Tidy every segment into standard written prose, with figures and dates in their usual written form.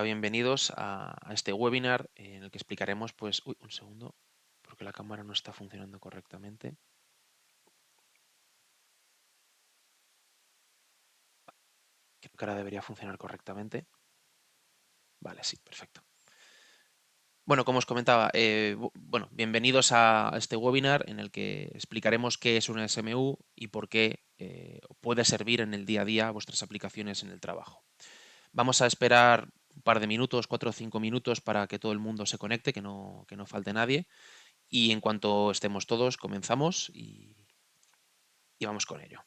Bienvenidos a este webinar en el que explicaremos, pues, uy, un segundo, porque la cámara no está funcionando correctamente. Creo que ahora debería funcionar correctamente. Vale, sí, perfecto. Bueno, como os comentaba, bueno, bienvenidos a este webinar en el que explicaremos qué es una SMU y por qué puede servir en el día a día a vuestras aplicaciones en el trabajo. Vamos a esperar un par de minutos, 4 o 5 minutos, para que todo el mundo se conecte, que no falte nadie. Y en cuanto estemos todos, comenzamos y vamos con ello.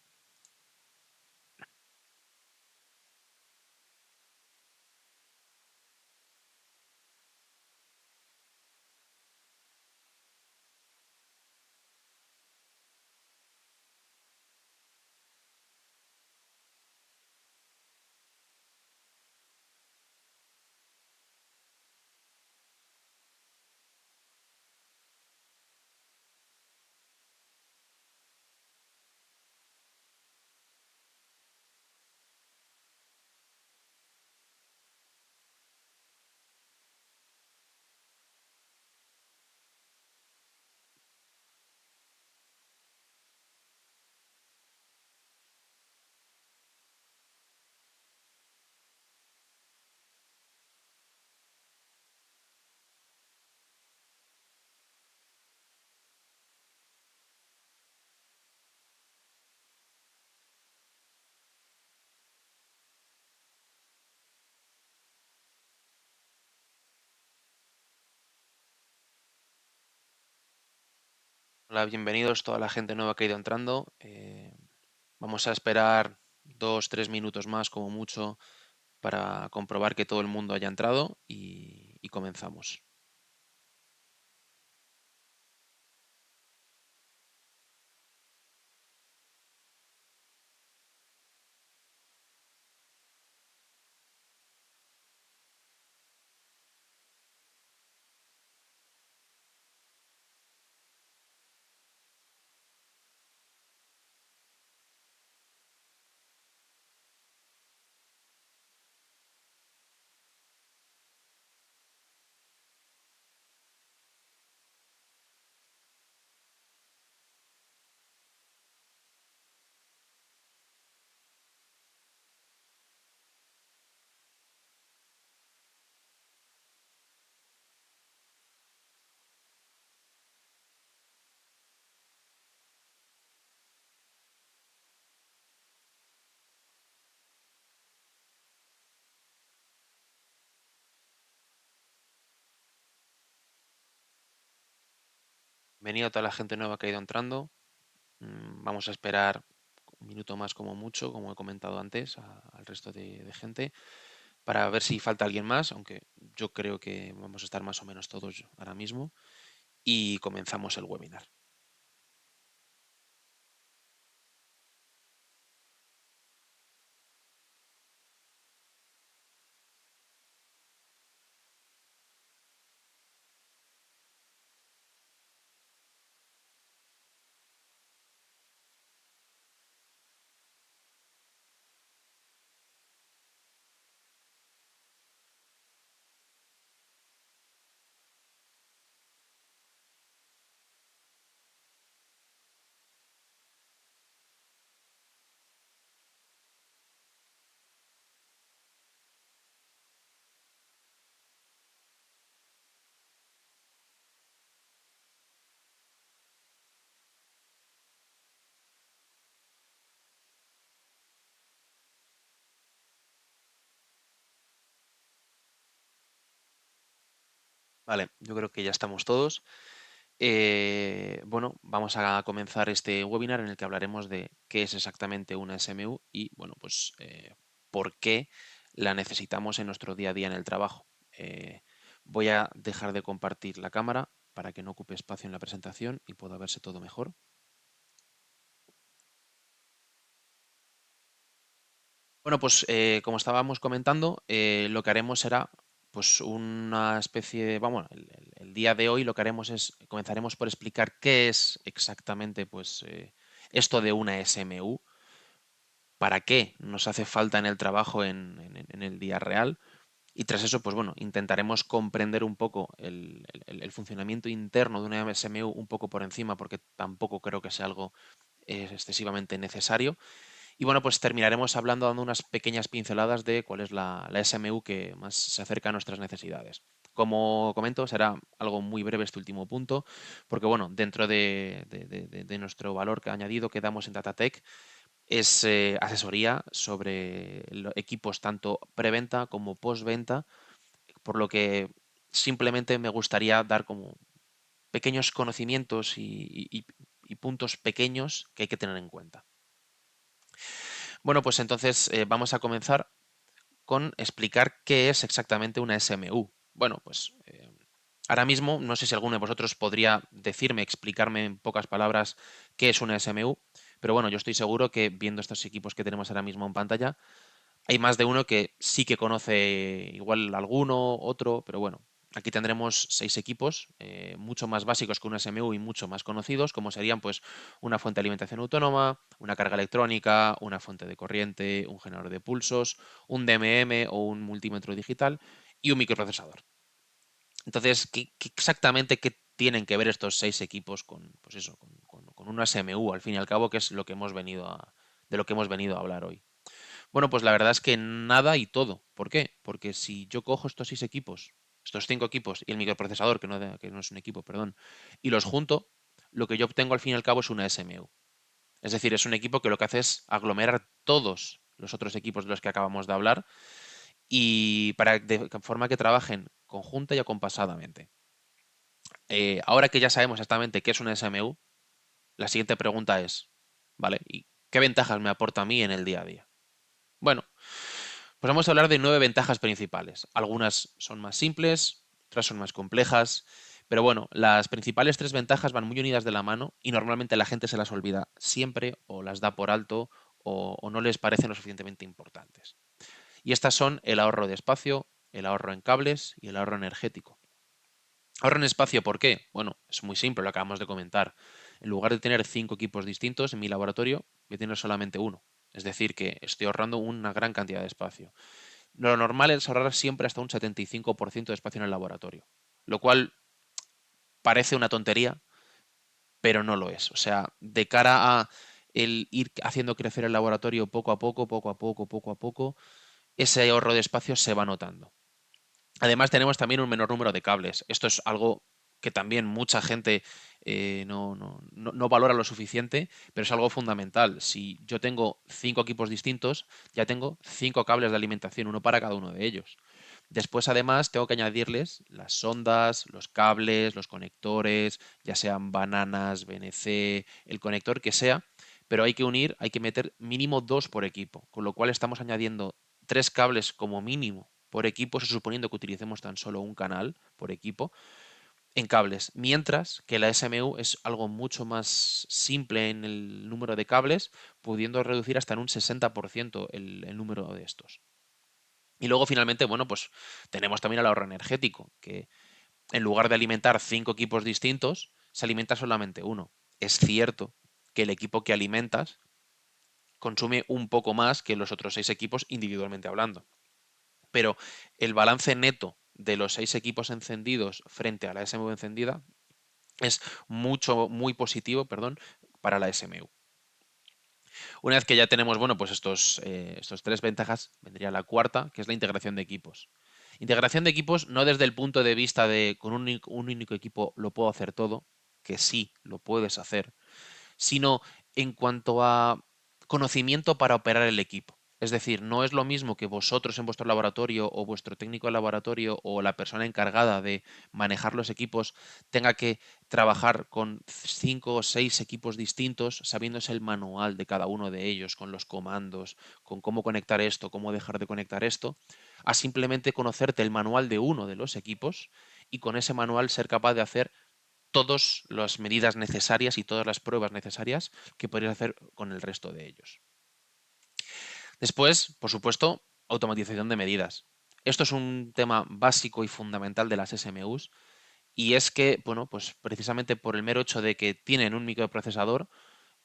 Hola, bienvenidos toda la gente nueva que ha ido entrando. Vamos a esperar 2 o 3 minutos más como mucho para comprobar que todo el mundo haya entrado y comenzamos. Bienvenido a toda la gente nueva que ha ido entrando. Vamos a esperar un minuto más como mucho, como he comentado antes, al resto de gente, para ver si falta alguien más, aunque yo creo que vamos a estar más o menos todos ahora mismo, y comenzamos el webinar. Vale, yo creo que ya estamos todos. Bueno, vamos a comenzar este webinar en el que hablaremos de qué es exactamente una SMU y, bueno, pues por qué la necesitamos en nuestro día a día en el trabajo. Voy a dejar de compartir la cámara para que no ocupe espacio en la presentación y pueda verse todo mejor. Bueno, pues como estábamos comentando, lo que haremos será pues una especie de, vamos, el día de hoy lo que haremos es, comenzaremos por explicar qué es exactamente pues esto de una SMU, para qué nos hace falta en el trabajo en el día real Y tras eso, pues bueno, intentaremos comprender un poco el funcionamiento interno de una SMU un poco por encima, porque tampoco creo que sea algo excesivamente necesario. Y bueno, pues terminaremos hablando, dando unas pequeñas pinceladas de cuál es la SMU que más se acerca a nuestras necesidades. Como comento, será algo muy breve este último punto, porque bueno, dentro de nuestro valor que añadido que damos en Datatec es asesoría sobre equipos tanto preventa como postventa, por lo que simplemente me gustaría dar como pequeños conocimientos y puntos pequeños que hay que tener en cuenta. Bueno, pues entonces vamos a comenzar con explicar qué es exactamente una SMU. Bueno, pues ahora mismo no sé si alguno de vosotros podría decirme, explicarme en pocas palabras qué es una SMU, pero bueno, yo estoy seguro que viendo estos equipos que tenemos ahora mismo en pantalla, hay más de uno que sí que conoce igual alguno, otro, pero bueno, aquí tendremos 6 equipos, mucho más básicos que un SMU y mucho más conocidos, como serían pues una fuente de alimentación autónoma, una carga electrónica, una fuente de corriente, un generador de pulsos, un DMM o un multímetro digital y un microprocesador. Entonces, exactamente qué tienen que ver estos 6 equipos con, pues eso, con una SMU, al fin y al cabo, que es lo que hemos venido de lo que hemos venido a hablar hoy? Bueno, pues la verdad es que nada y todo. ¿Por qué? Porque si yo cojo estos 6 equipos, estos 5 equipos y el microprocesador, que no es un equipo, perdón, y los junto, lo que yo obtengo al fin y al cabo es una SMU. Es decir, es un equipo que lo que hace es aglomerar todos los otros equipos de los que acabamos de hablar y para de forma que trabajen conjunta y acompasadamente. Ahora que ya sabemos exactamente qué es una SMU, la siguiente pregunta es, ¿vale? ¿Y qué ventajas me aporta a mí en el día a día? Bueno, pues vamos a hablar de 9 ventajas principales. Algunas son más simples, otras son más complejas, pero bueno, las principales 3 ventajas van muy unidas de la mano y normalmente la gente se las olvida siempre o las da por alto o no les parecen lo suficientemente importantes. Y estas son el ahorro de espacio, el ahorro en cables y el ahorro energético. Ahorro en espacio, ¿por qué? Bueno, es muy simple, lo acabamos de comentar. En lugar de tener 5 equipos distintos en mi laboratorio, voy a tener solamente uno. Es decir, que estoy ahorrando una gran cantidad de espacio. Lo normal es ahorrar siempre hasta un 75% de espacio en el laboratorio, lo cual parece una tontería, pero no lo es. O sea, de cara a el ir haciendo crecer el laboratorio poco a poco, poco a poco, poco a poco, ese ahorro de espacio se va notando. Además, tenemos también un menor número de cables. Esto es algo que también mucha gente no valora lo suficiente, pero es algo fundamental. Si yo tengo 5 equipos distintos, ya tengo 5 cables de alimentación, uno para cada uno de ellos. Después, además, tengo que añadirles las sondas, los cables, los conectores, ya sean bananas, BNC, el conector que sea, pero hay que unir, hay que meter mínimo 2 por equipo, con lo cual estamos añadiendo 3 cables como mínimo por equipo, eso suponiendo que utilicemos tan solo un canal por equipo, en cables, mientras que la SMU es algo mucho más simple en el número de cables, pudiendo reducir hasta en un 60% el número de estos. Y luego finalmente, bueno, pues tenemos también el ahorro energético, que en lugar de alimentar 5 equipos distintos, se alimenta solamente uno. Es cierto que el equipo que alimentas consume un poco más que los otros 6 equipos individualmente hablando. Pero el balance neto de los 6 equipos encendidos frente a la SMU encendida es muy positivo, perdón, para la SMU. Una vez que ya tenemos, bueno, pues estos 3 ventajas, vendría la cuarta, que es la integración de equipos. Integración de equipos no desde el punto de vista de con un único equipo lo puedo hacer todo, que sí, lo puedes hacer, sino en cuanto a conocimiento para operar el equipo. Es decir, no es lo mismo que vosotros en vuestro laboratorio o vuestro técnico de laboratorio o la persona encargada de manejar los equipos tenga que trabajar con 5 o 6 equipos distintos, sabiéndose el manual de cada uno de ellos, con los comandos, con cómo conectar esto, cómo dejar de conectar esto, a simplemente conocerte el manual de uno de los equipos y con ese manual ser capaz de hacer todas las medidas necesarias y todas las pruebas necesarias que podrías hacer con el resto de ellos. Después, por supuesto, automatización de medidas. Esto es un tema básico y fundamental de las SMUs y es que, bueno, pues precisamente por el mero hecho de que tienen un microprocesador,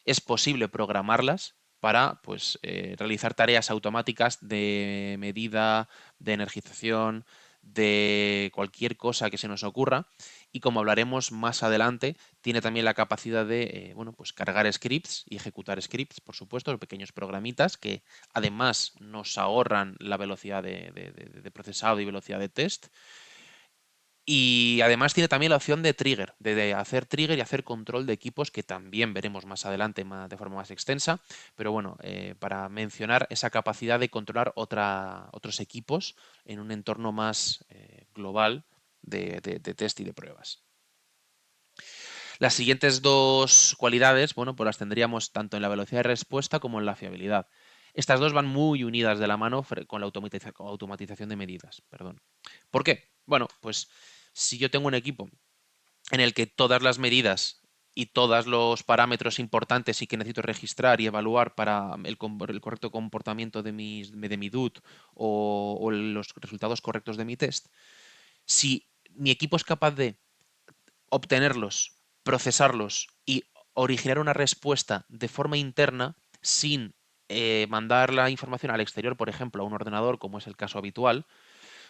es posible programarlas para pues, realizar tareas automáticas de medida, de energización, de cualquier cosa que se nos ocurra. Y como hablaremos más adelante, tiene también la capacidad de bueno, pues cargar scripts y ejecutar scripts, por supuesto, pequeños programitas que además nos ahorran la velocidad de procesado y velocidad de test. Y además tiene también la opción de trigger, de hacer trigger y hacer control de equipos, que también veremos más adelante de forma más extensa. Pero bueno, para mencionar esa capacidad de controlar otros equipos en un entorno más global de test y de pruebas. Las siguientes dos cualidades, bueno, pues las tendríamos tanto en la velocidad de respuesta como en la fiabilidad. Estas dos van muy unidas de la mano con la automatización de medidas. Perdón. ¿Por qué? Bueno, pues si yo tengo un equipo en el que todas las medidas y todos los parámetros importantes y que necesito registrar y evaluar para el correcto comportamiento de mi DUT o los resultados correctos de mi test, si mi equipo es capaz de obtenerlos, procesarlos y originar una respuesta de forma interna sin mandar la información al exterior, por ejemplo, a un ordenador, como es el caso habitual,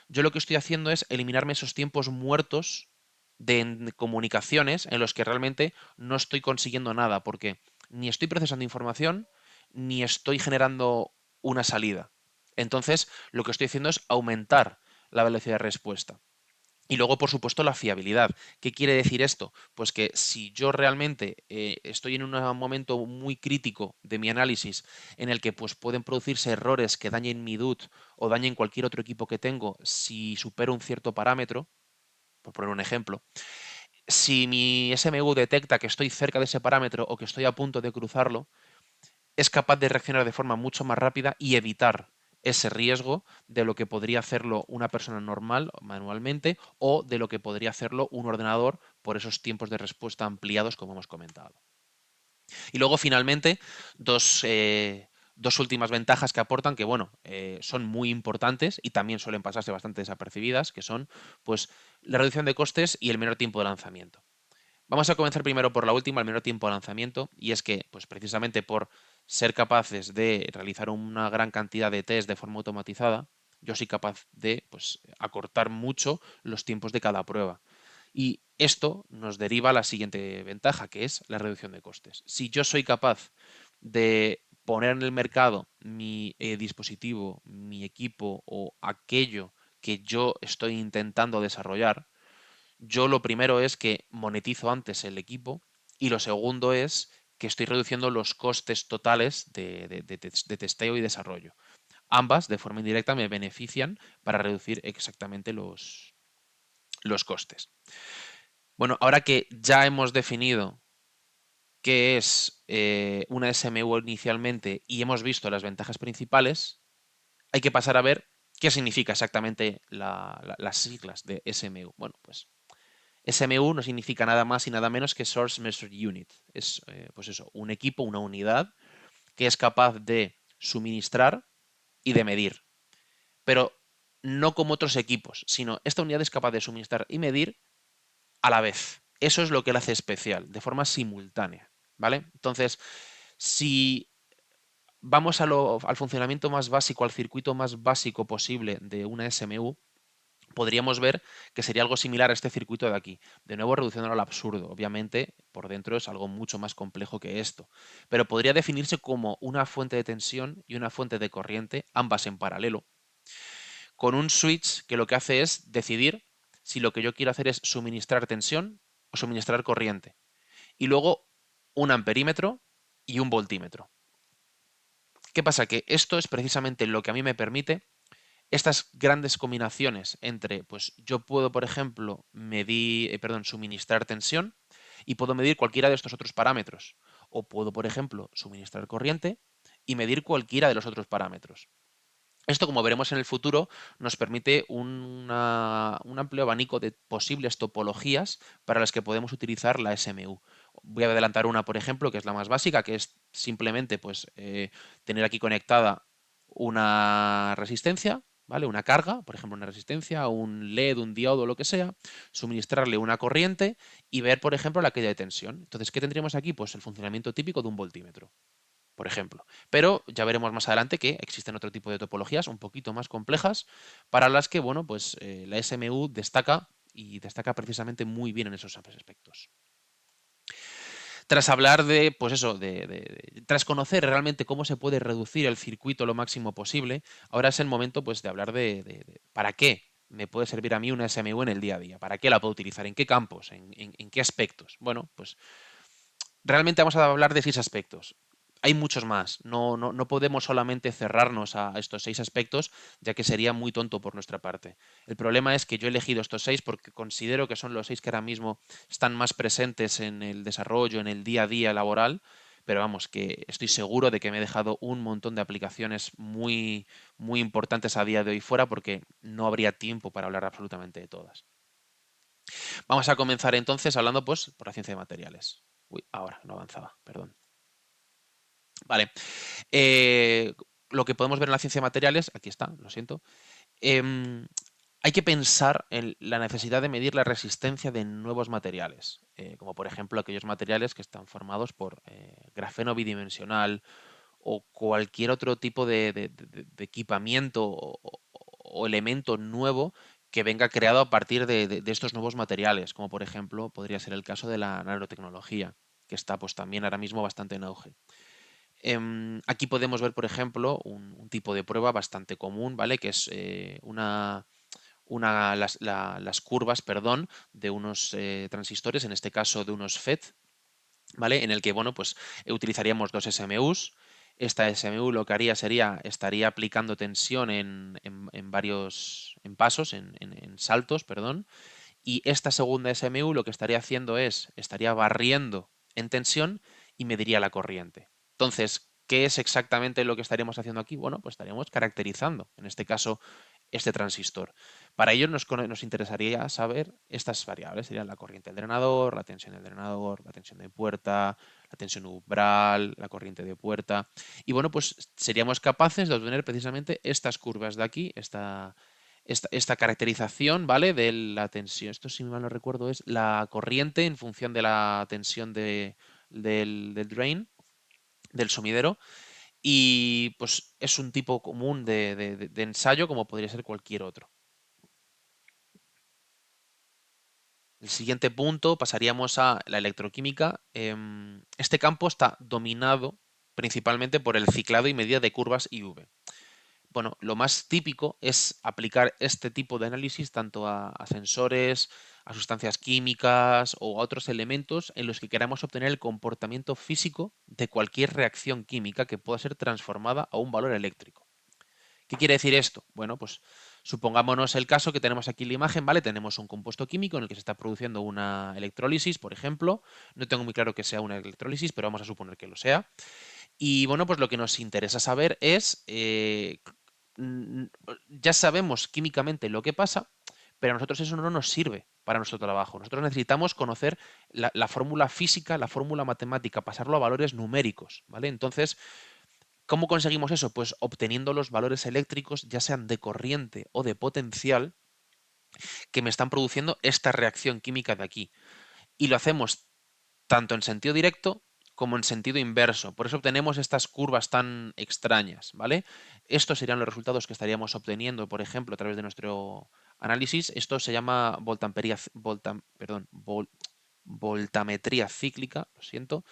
yo lo que estoy haciendo es eliminarme esos tiempos muertos de comunicaciones en los que realmente no estoy consiguiendo nada, porque ni estoy procesando información, ni estoy generando una salida. Entonces, lo que estoy haciendo es aumentar la velocidad de respuesta. Y luego, por supuesto, la fiabilidad. ¿Qué quiere decir esto? Pues que si yo realmente estoy en un momento muy crítico de mi análisis en el que pues, pueden producirse errores que dañen mi DUT o dañen cualquier otro equipo que tengo si supero un cierto parámetro, por poner un ejemplo, si mi SMU detecta que estoy cerca de ese parámetro o que estoy a punto de cruzarlo, es capaz de reaccionar de forma mucho más rápida y evitar ese riesgo de lo que podría hacerlo una persona normal manualmente o de lo que podría hacerlo un ordenador por esos tiempos de respuesta ampliados como hemos comentado. Y luego finalmente dos últimas ventajas que aportan que bueno, son muy importantes y también suelen pasarse bastante desapercibidas, que son pues la reducción de costes y el menor tiempo de lanzamiento. Vamos a comenzar primero por la última, el menor tiempo de lanzamiento, y es que, pues precisamente por ser capaces de realizar una gran cantidad de test de forma automatizada, yo soy capaz de pues, acortar mucho los tiempos de cada prueba. Y esto nos deriva a la siguiente ventaja, que es la reducción de costes. Si yo soy capaz de poner en el mercado mi dispositivo, mi equipo o aquello que yo estoy intentando desarrollar, yo lo primero es que monetizo antes el equipo y lo segundo es que estoy reduciendo los costes totales de testeo y desarrollo. Ambas, de forma indirecta, me benefician para reducir exactamente los costes. Bueno, ahora que ya hemos definido qué es una SMU inicialmente y hemos visto las ventajas principales, hay que pasar a ver qué significa exactamente las siglas de SMU. Bueno, pues SMU no significa nada más y nada menos que Source Measure Unit. Es, pues eso, un equipo, una unidad que es capaz de suministrar y de medir. Pero no como otros equipos, sino esta unidad es capaz de suministrar y medir a la vez. Eso es lo que la hace especial, de forma simultánea. ¿Vale? Entonces, si vamos al funcionamiento más básico, al circuito más básico posible de una SMU, podríamos ver que sería algo similar a este circuito de aquí. De nuevo, reduciéndolo al absurdo. Obviamente, por dentro es algo mucho más complejo que esto. Pero podría definirse como una fuente de tensión y una fuente de corriente, ambas en paralelo, con un switch que lo que hace es decidir si lo que yo quiero hacer es suministrar tensión o suministrar corriente. Y luego un amperímetro y un voltímetro. ¿Qué pasa? Que esto es precisamente lo que a mí me permite estas grandes combinaciones entre, pues yo puedo, por ejemplo, suministrar tensión y puedo medir cualquiera de estos otros parámetros. O puedo, por ejemplo, suministrar corriente y medir cualquiera de los otros parámetros. Esto, como veremos en el futuro, nos permite un amplio abanico de posibles topologías para las que podemos utilizar la SMU. Voy a adelantar una, por ejemplo, que es la más básica, que es simplemente pues, tener aquí conectada una resistencia, ¿vale? Una carga, por ejemplo, una resistencia, un LED, un diodo, lo que sea, suministrarle una corriente y ver, por ejemplo, la caída de tensión. Entonces, ¿qué tendríamos aquí? Pues el funcionamiento típico de un voltímetro, por ejemplo. Pero ya veremos más adelante que existen otro tipo de topologías un poquito más complejas para las que, bueno, pues la SMU destaca y destaca precisamente muy bien en esos aspectos. Tras hablar de, pues eso, tras conocer realmente cómo se puede reducir el circuito lo máximo posible, ahora es el momento pues de hablar de para qué me puede servir a mí una SMU en el día a día, para qué la puedo utilizar, en qué campos, en qué aspectos. Bueno, pues realmente vamos a hablar de 6 aspectos. Hay muchos más. No podemos solamente cerrarnos a estos 6 aspectos, ya que sería muy tonto por nuestra parte. El problema es que yo he elegido estos 6 porque considero que son los 6 que ahora mismo están más presentes en el desarrollo, en el día a día laboral, pero vamos, que estoy seguro de que me he dejado un montón de aplicaciones muy, muy importantes a día de hoy fuera porque no habría tiempo para hablar absolutamente de todas. Vamos a comenzar entonces hablando pues por la ciencia de materiales. Uy, ahora no avanzaba, perdón. Vale. Eh, lo que podemos ver en la ciencia de materiales, aquí está, lo siento. em, Hay que pensar en la necesidad de medir la resistencia de nuevos materiales, como por ejemplo aquellos materiales que están formados por grafeno bidimensional o cualquier otro tipo de equipamiento o elemento nuevo que venga creado a partir de estos nuevos materiales, como por ejemplo podría ser el caso de la nanotecnología, que está pues también ahora mismo bastante en auge. Aquí podemos ver, por ejemplo, un tipo de prueba bastante común, ¿vale? Que es las curvas, perdón, de unos transistores, en este caso de unos FET, ¿vale? En el que, bueno, pues utilizaríamos dos SMUs. Esta SMU lo que haría sería, estaría aplicando tensión en varios, en pasos, en saltos, perdón, y esta segunda SMU lo que estaría haciendo es, estaría barriendo en tensión y mediría la corriente. Entonces, ¿qué es exactamente lo que estaríamos haciendo aquí? Bueno, pues estaríamos caracterizando, en este caso, este transistor. Para ello nos interesaría saber estas variables, serían la corriente del drenador, la tensión de puerta, la tensión umbral, la corriente de puerta. Y bueno, pues seríamos capaces de obtener precisamente estas curvas de aquí, esta caracterización, ¿vale? De la tensión. Esto, si mal no recuerdo, es la corriente en función de la tensión del drain, del sumidero. Y pues es un tipo común de ensayo como podría ser cualquier otro. El siguiente punto pasaríamos a la electroquímica. Este campo está dominado principalmente por el ciclado y medida de curvas IV. Bueno, lo más típico es aplicar este tipo de análisis tanto a sensores, a sustancias químicas o a otros elementos en los que queramos obtener el comportamiento físico de cualquier reacción química que pueda ser transformada a un valor eléctrico. ¿Qué quiere decir esto? Bueno, pues supongámonos el caso que tenemos aquí en la imagen, ¿vale? Tenemos un compuesto químico en el que se está produciendo una electrólisis, por ejemplo. No tengo muy claro que sea una electrólisis, pero vamos a suponer que lo sea. Y bueno, pues lo que nos interesa saber es, ya sabemos químicamente lo que pasa, pero a nosotros eso no nos sirve para nuestro trabajo. Nosotros necesitamos conocer la fórmula física, la fórmula matemática, pasarlo a valores numéricos, ¿vale? Entonces, ¿cómo conseguimos eso? Pues obteniendo los valores eléctricos, ya sean de corriente o de potencial, que me están produciendo esta reacción química de aquí. Y lo hacemos tanto en sentido directo como en sentido inverso. Por eso obtenemos estas curvas tan extrañas, ¿vale? Estos serían los resultados que estaríamos obteniendo, por ejemplo, a través de nuestro análisis. Esto se llama voltametría cíclica, lo siento,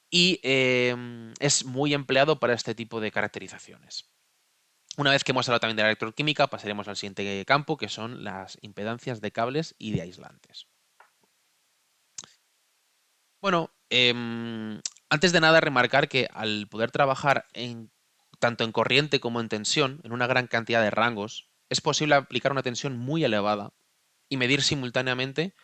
y es muy empleado para este tipo de caracterizaciones. Una vez que hemos hablado también de la electroquímica, pasaremos al siguiente campo, que son las impedancias de cables y de aislantes. Bueno, antes de nada remarcar que al poder trabajar tanto en corriente como en tensión, en una gran cantidad de rangos, es posible aplicar una tensión muy elevada y medir simultáneamente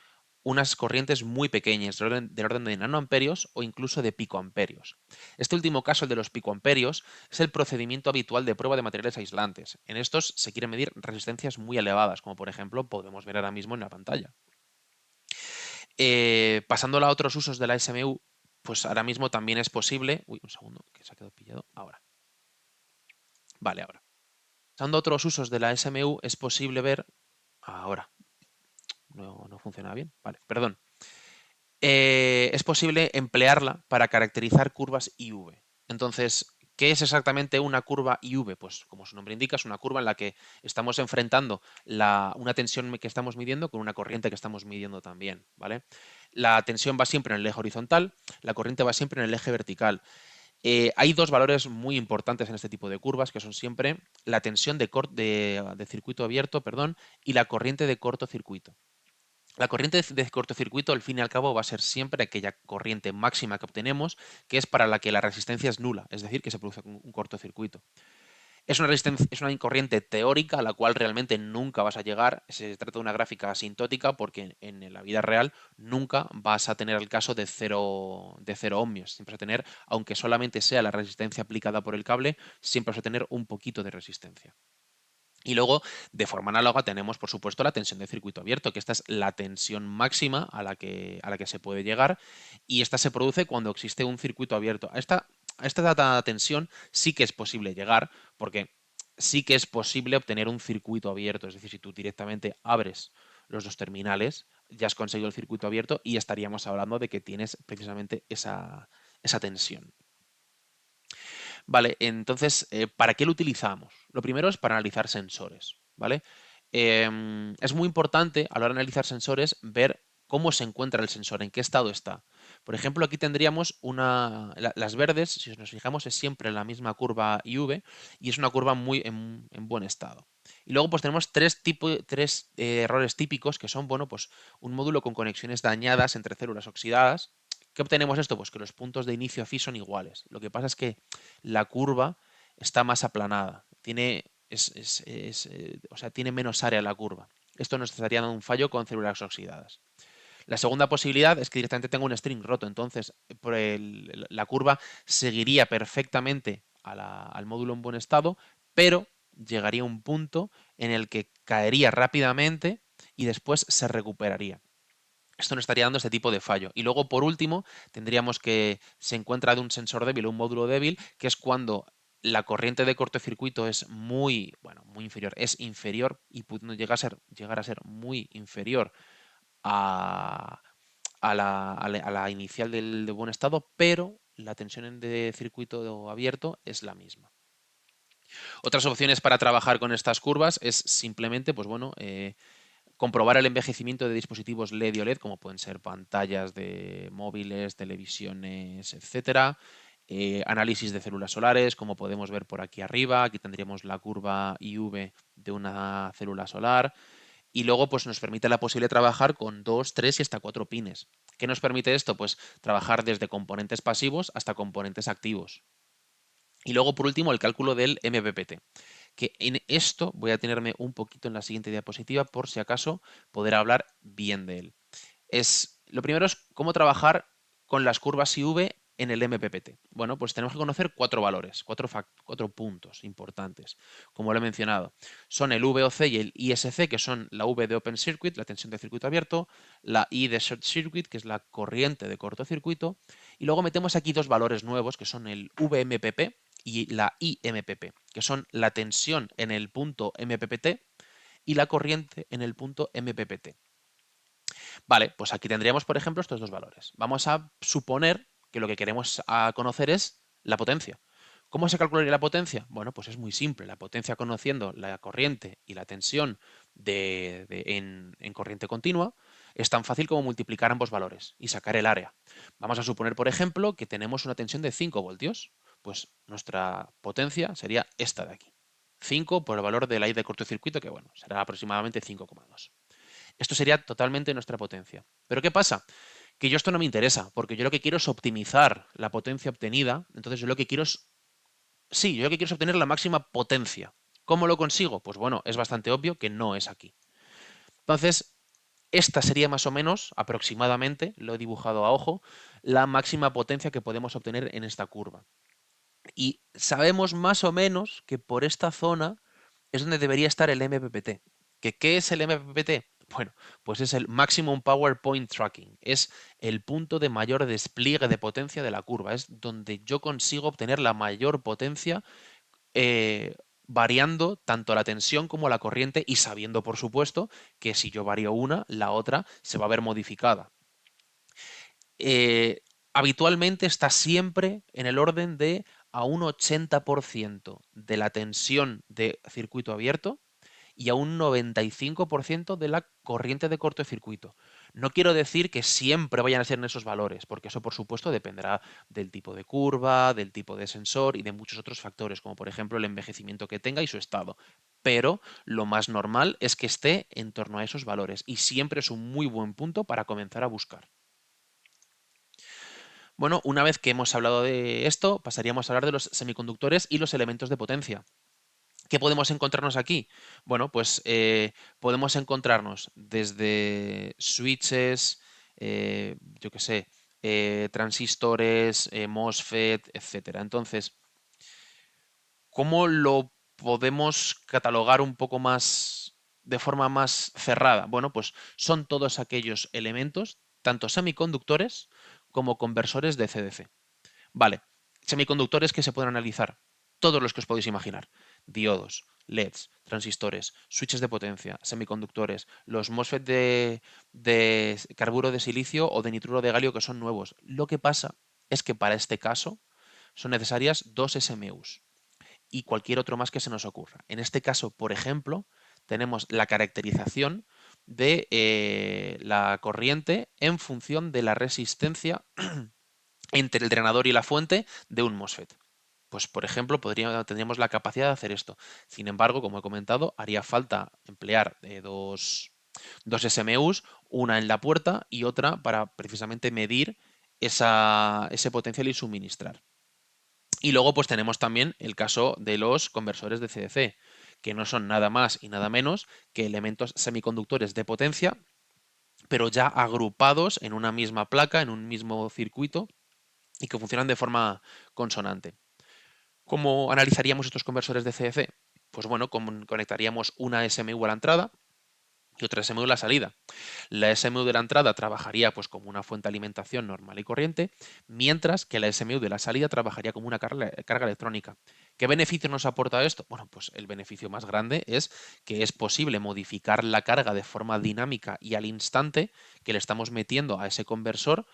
unas corrientes muy pequeñas, del orden de nanoamperios o incluso de picoamperios. Este último caso, el de los picoamperios, es el procedimiento habitual de prueba de materiales aislantes. En estos se quieren medir resistencias muy elevadas, como por ejemplo podemos ver ahora mismo en la pantalla. Pasándola a otros usos de la SMU, pues ahora mismo también es posible. Uy, un segundo, que se ha quedado pillado. Ahora. Vale, ahora. Pasando a otros usos de la SMU, es posible ver. Ahora. No funciona bien. Vale, perdón. Es posible emplearla para caracterizar curvas IV. Entonces, ¿qué es exactamente una curva IV? Pues como su nombre indica, es una curva en la que estamos enfrentando una tensión que estamos midiendo con una corriente que estamos midiendo también, ¿vale? La tensión va siempre en el eje horizontal, la corriente va siempre en el eje vertical. Hay dos valores muy importantes en este tipo de curvas, que son siempre la tensión de circuito abierto, perdón, y la corriente de cortocircuito. La corriente de cortocircuito, al fin y al cabo, va a ser siempre aquella corriente máxima que obtenemos, que es para la que la resistencia es nula, es decir, que se produce un cortocircuito. Es una corriente teórica a la cual realmente nunca vas a llegar. Se trata de una gráfica asintótica porque en la vida real nunca vas a tener el caso de cero ohmios. Siempre vas a tener, aunque solamente sea la resistencia aplicada por el cable, siempre vas a tener un poquito de resistencia. Y luego, de forma análoga, tenemos, por supuesto, la tensión de circuito abierto, que esta es la tensión máxima a la que se puede llegar, y esta se produce cuando existe un circuito abierto. A esta tensión sí que es posible llegar, porque sí que es posible obtener un circuito abierto. Es decir, si tú directamente abres los dos terminales, ya has conseguido el circuito abierto y estaríamos hablando de que tienes precisamente esa tensión. Vale, entonces, ¿para qué lo utilizamos? Lo primero es para analizar sensores, ¿vale? Es muy importante a la hora de analizar sensores ver cómo se encuentra el sensor, en qué estado está. Por ejemplo, aquí tendríamos las verdes, si nos fijamos, es siempre la misma curva IV y es una curva muy en buen estado. Y luego pues tenemos tres errores típicos que son, bueno, pues un módulo con conexiones dañadas entre células oxidadas. ¿Qué obtenemos esto? Pues que los puntos de inicio a phi son iguales. Lo que pasa es que la curva está más aplanada, o sea, tiene menos área la curva. Esto nos estaría dando un fallo con células oxidadas. La segunda posibilidad es que directamente tenga un string roto, entonces la curva seguiría perfectamente al módulo en buen estado, pero llegaría a un punto en el que caería rápidamente y después se recuperaría. Esto nos estaría dando este tipo de fallo. Y luego, por último, tendríamos que se encuentra de un sensor débil o un módulo débil, que es cuando la corriente de cortocircuito es muy, bueno, muy inferior, es inferior y pudiendo llegar a ser muy inferior a, a la inicial de buen estado, pero la tensión de circuito abierto es la misma. Otras opciones para trabajar con estas curvas es simplemente, pues bueno, comprobar el envejecimiento de dispositivos LED y OLED, como pueden ser pantallas de móviles, televisiones, etcétera. Análisis de células solares, como podemos ver por aquí arriba. Aquí tendríamos la curva IV de una célula solar. Y luego pues, nos permite la posibilidad de trabajar con 2, 3 y hasta 4 pines. ¿Qué nos permite esto? Pues trabajar desde componentes pasivos hasta componentes activos. Y luego, por último, el cálculo del MPPT, que en esto voy a tenerme un poquito en la siguiente diapositiva por si acaso poder hablar bien de él. Lo primero es cómo trabajar con las curvas IV en el MPPT. Bueno, pues tenemos que conocer cuatro valores, cuatro puntos importantes, como lo he mencionado. Son el VOC y el ISC, que son la V de Open Circuit, la tensión de circuito abierto, la I de Short Circuit, que es la corriente de cortocircuito, y luego metemos aquí dos valores nuevos, que son el VMPP y la IMPP, que son la tensión en el punto MPPT y la corriente en el punto MPPT. Vale, pues aquí tendríamos, por ejemplo, estos dos valores. Vamos a suponer que lo que queremos conocer es la potencia. ¿Cómo se calcularía la potencia? Bueno, pues es muy simple. La potencia conociendo la corriente y la tensión en corriente continua es tan fácil como multiplicar ambos valores y sacar el área. Vamos a suponer, por ejemplo, que tenemos una tensión de 5 voltios. Pues nuestra potencia sería esta de aquí. 5 por el valor de la I de cortocircuito, que bueno, será aproximadamente 5,2. Esto sería totalmente nuestra potencia. Pero ¿qué pasa? Que yo esto no me interesa, porque yo lo que quiero es optimizar la potencia obtenida. Entonces yo lo que quiero es, sí, yo lo que quiero es obtener la máxima potencia. ¿Cómo lo consigo? Pues bueno, es bastante obvio que no es aquí. Entonces, esta sería más o menos, aproximadamente, lo he dibujado a ojo, la máxima potencia que podemos obtener en esta curva. Y sabemos más o menos que por esta zona es donde debería estar el MPPT. ¿Qué es el MPPT? Bueno, pues es el Maximum Power Point Tracking. Es el punto de mayor despliegue de potencia de la curva. Es donde yo consigo obtener la mayor potencia eh, variando tanto la tensión como la corriente y sabiendo, por supuesto, que si yo varío una, la otra se va a ver modificada. Eh, Habitualmente está siempre en el orden de a un 80% de la tensión de circuito abierto y a un 95% de la corriente de cortocircuito. No quiero decir que siempre vayan a ser en esos valores, porque eso por supuesto dependerá del tipo de curva, del tipo de sensor y de muchos otros factores, como por ejemplo el envejecimiento que tenga y su estado. Pero lo más normal es que esté en torno a esos valores y siempre es un muy buen punto para comenzar a buscar. Bueno, una vez que hemos hablado de esto, pasaríamos a hablar de los semiconductores y los elementos de potencia. ¿Qué podemos encontrarnos aquí? Bueno, pues podemos encontrarnos desde switches, yo qué sé, transistores, MOSFET, etcétera. Entonces, ¿cómo lo podemos catalogar un poco más de forma más cerrada? Bueno, pues son todos aquellos elementos, tanto semiconductores como conversores de CDC. Vale, semiconductores que se pueden analizar, todos los que os podéis imaginar. Diodos, LEDs, transistores, switches de potencia, semiconductores, los MOSFET de carburo de silicio o de nitruro de galio que son nuevos. Lo que pasa es que para este caso son necesarias dos SMUs y cualquier otro más que se nos ocurra. En este caso, por ejemplo, tenemos la caracterización de la corriente en función de la resistencia entre el drenador y la fuente de un MOSFET. Pues, por ejemplo, tendríamos la capacidad de hacer esto. Sin embargo, como he comentado, haría falta emplear dos SMUs, una en la puerta y otra para precisamente medir ese potencial y suministrar. Y luego, pues tenemos también el caso de los conversores de CDC, que no son nada más y nada menos que elementos semiconductores de potencia, pero ya agrupados en una misma placa, en un mismo circuito, y que funcionan de forma consonante. ¿Cómo analizaríamos estos conversores de CDC? Pues bueno, conectaríamos una SMU a la entrada y otra SMU a la salida. La SMU de la entrada trabajaría pues como una fuente de alimentación normal y corriente, mientras que la SMU de la salida trabajaría como una carga electrónica. ¿Qué beneficio nos aporta esto? Bueno, pues el beneficio más grande es que es posible modificar la carga de forma dinámica y al instante que le estamos metiendo a ese conversor,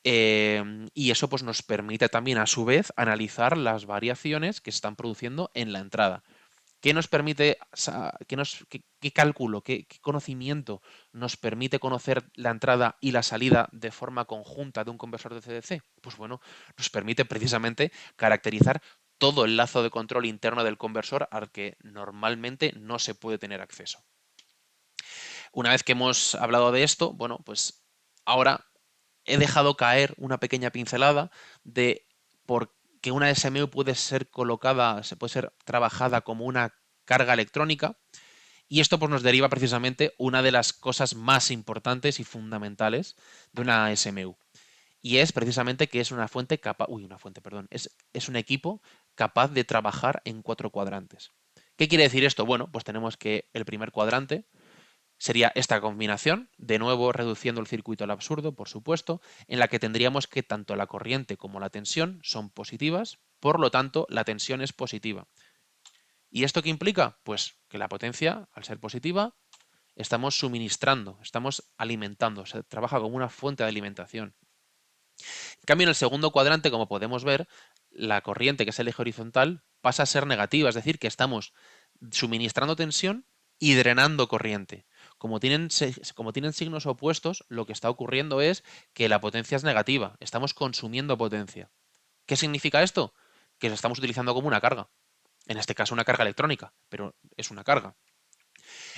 y eso pues, nos permite también, a su vez, analizar las variaciones que se están produciendo en la entrada. ¿Qué nos permite, qué cálculo, qué conocimiento nos permite conocer la entrada y la salida de forma conjunta de un conversor de CDC? Pues bueno, nos permite precisamente caracterizar todo el lazo de control interno del conversor al que normalmente no se puede tener acceso. Una vez que hemos hablado de esto, bueno, pues ahora he dejado caer una pequeña pincelada de por qué una SMU puede ser colocada, se puede ser trabajada como una carga electrónica, y esto pues nos deriva precisamente una de las cosas más importantes y fundamentales de una SMU. Y es precisamente que es una fuente capaz, perdón, es un equipo capaz de trabajar en 4 cuadrantes. ¿Qué quiere decir esto? Bueno, pues tenemos que el primer cuadrante sería esta combinación, de nuevo reduciendo el circuito al absurdo, por supuesto, en la que tendríamos que tanto la corriente como la tensión son positivas, por lo tanto la tensión es positiva. ¿Y esto qué implica? Pues que la potencia, al ser positiva, estamos suministrando, estamos alimentando, se trabaja como una fuente de alimentación. En cambio, en el segundo cuadrante, como podemos ver, la corriente, que es el eje horizontal, pasa a ser negativa, es decir, que estamos suministrando tensión y drenando corriente. Como tienen signos opuestos, lo que está ocurriendo es que la potencia es negativa, estamos consumiendo potencia. ¿Qué significa esto? Que lo estamos utilizando como una carga. En este caso una carga electrónica, pero es una carga.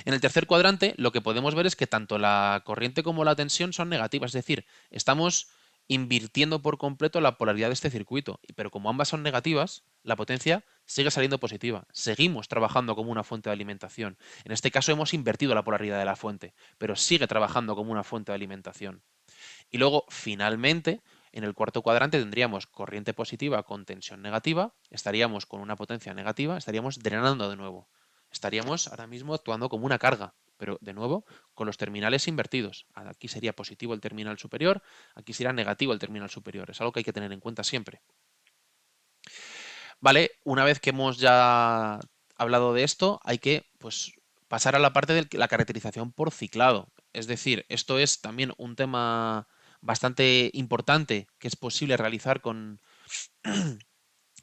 En el tercer cuadrante lo que podemos ver es que tanto la corriente como la tensión son negativas, es decir, estamos invirtiendo por completo la polaridad de este circuito, pero como ambas son negativas, la potencia sigue saliendo positiva. Seguimos trabajando como una fuente de alimentación. En este caso hemos invertido la polaridad de la fuente, pero sigue trabajando como una fuente de alimentación. Y luego, finalmente, en el cuarto cuadrante tendríamos corriente positiva con tensión negativa, estaríamos con una potencia negativa, estaríamos drenando de nuevo. Estaríamos ahora mismo actuando como una carga, pero de nuevo con los terminales invertidos. Aquí sería positivo el terminal superior, aquí sería negativo el terminal superior. Es algo que hay que tener en cuenta siempre. Vale, una vez que hemos ya hablado de esto, hay que pues, pasar a la parte de la caracterización por ciclado. Es decir, esto es también un tema bastante importante que es posible realizar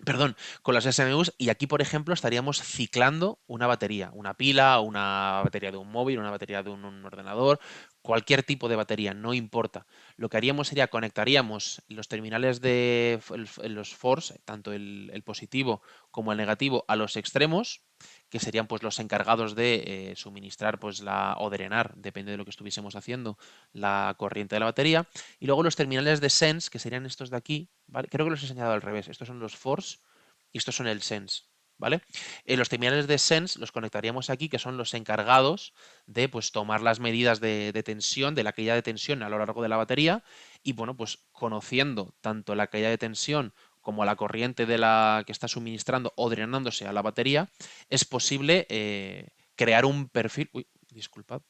Perdón, con las SMUs, y aquí, por ejemplo, estaríamos ciclando una batería, una pila, una batería de un móvil, una batería de un ordenador, cualquier tipo de batería, no importa. Lo que haríamos sería conectaríamos los terminales de los force, tanto el positivo como el negativo, a los extremos, que serían pues los encargados de suministrar pues o drenar, depende de lo que estuviésemos haciendo, la corriente de la batería. Y luego los terminales de sense, que serían estos de aquí, ¿vale? Creo que los he enseñado al revés. Estos son los force y estos son el sense, ¿vale? Los terminales de sense los conectaríamos aquí, que son los encargados de pues tomar las medidas de tensión, de la caída de tensión a lo largo de la batería, y bueno, pues conociendo tanto la caída de tensión como la corriente de la que está suministrando o drenándose a la batería, es posible crear un perfil. Uy, disculpad.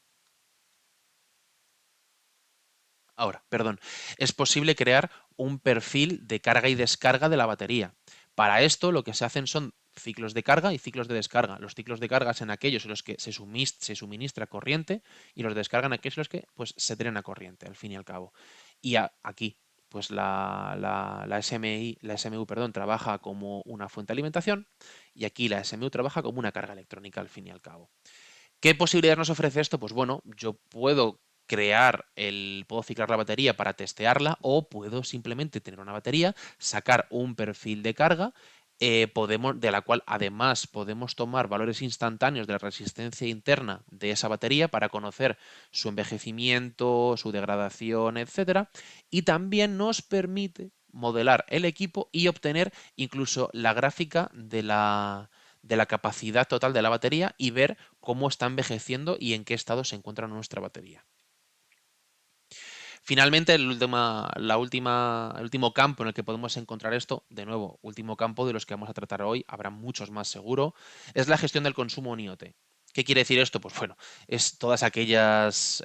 Ahora, perdón, es posible crear un perfil de carga y descarga de la batería. Para esto lo que se hacen son ciclos de carga y ciclos de descarga. Los ciclos de carga son aquellos en los que se suministra corriente y los de descarga en aquellos en los que pues, se drena corriente, al fin y al cabo. Y aquí, pues la SMU, perdón, trabaja como una fuente de alimentación y aquí la SMU trabaja como una carga electrónica, al fin y al cabo. ¿Qué posibilidades nos ofrece esto? Pues bueno, yo puedo ciclar la batería para testearla o puedo simplemente tener una batería, sacar un perfil de carga, de la cual además podemos tomar valores instantáneos de la resistencia interna de esa batería para conocer su envejecimiento, su degradación, etcétera, y también nos permite modelar el equipo y obtener incluso la gráfica de la capacidad total de la batería y ver cómo está envejeciendo y en qué estado se encuentra nuestra batería. Finalmente, el último campo en el que podemos encontrar esto, de nuevo, último campo de los que vamos a tratar hoy, habrá muchos más seguro, es la gestión del consumo NIOT. ¿Qué quiere decir esto? Pues bueno, es todas aquellas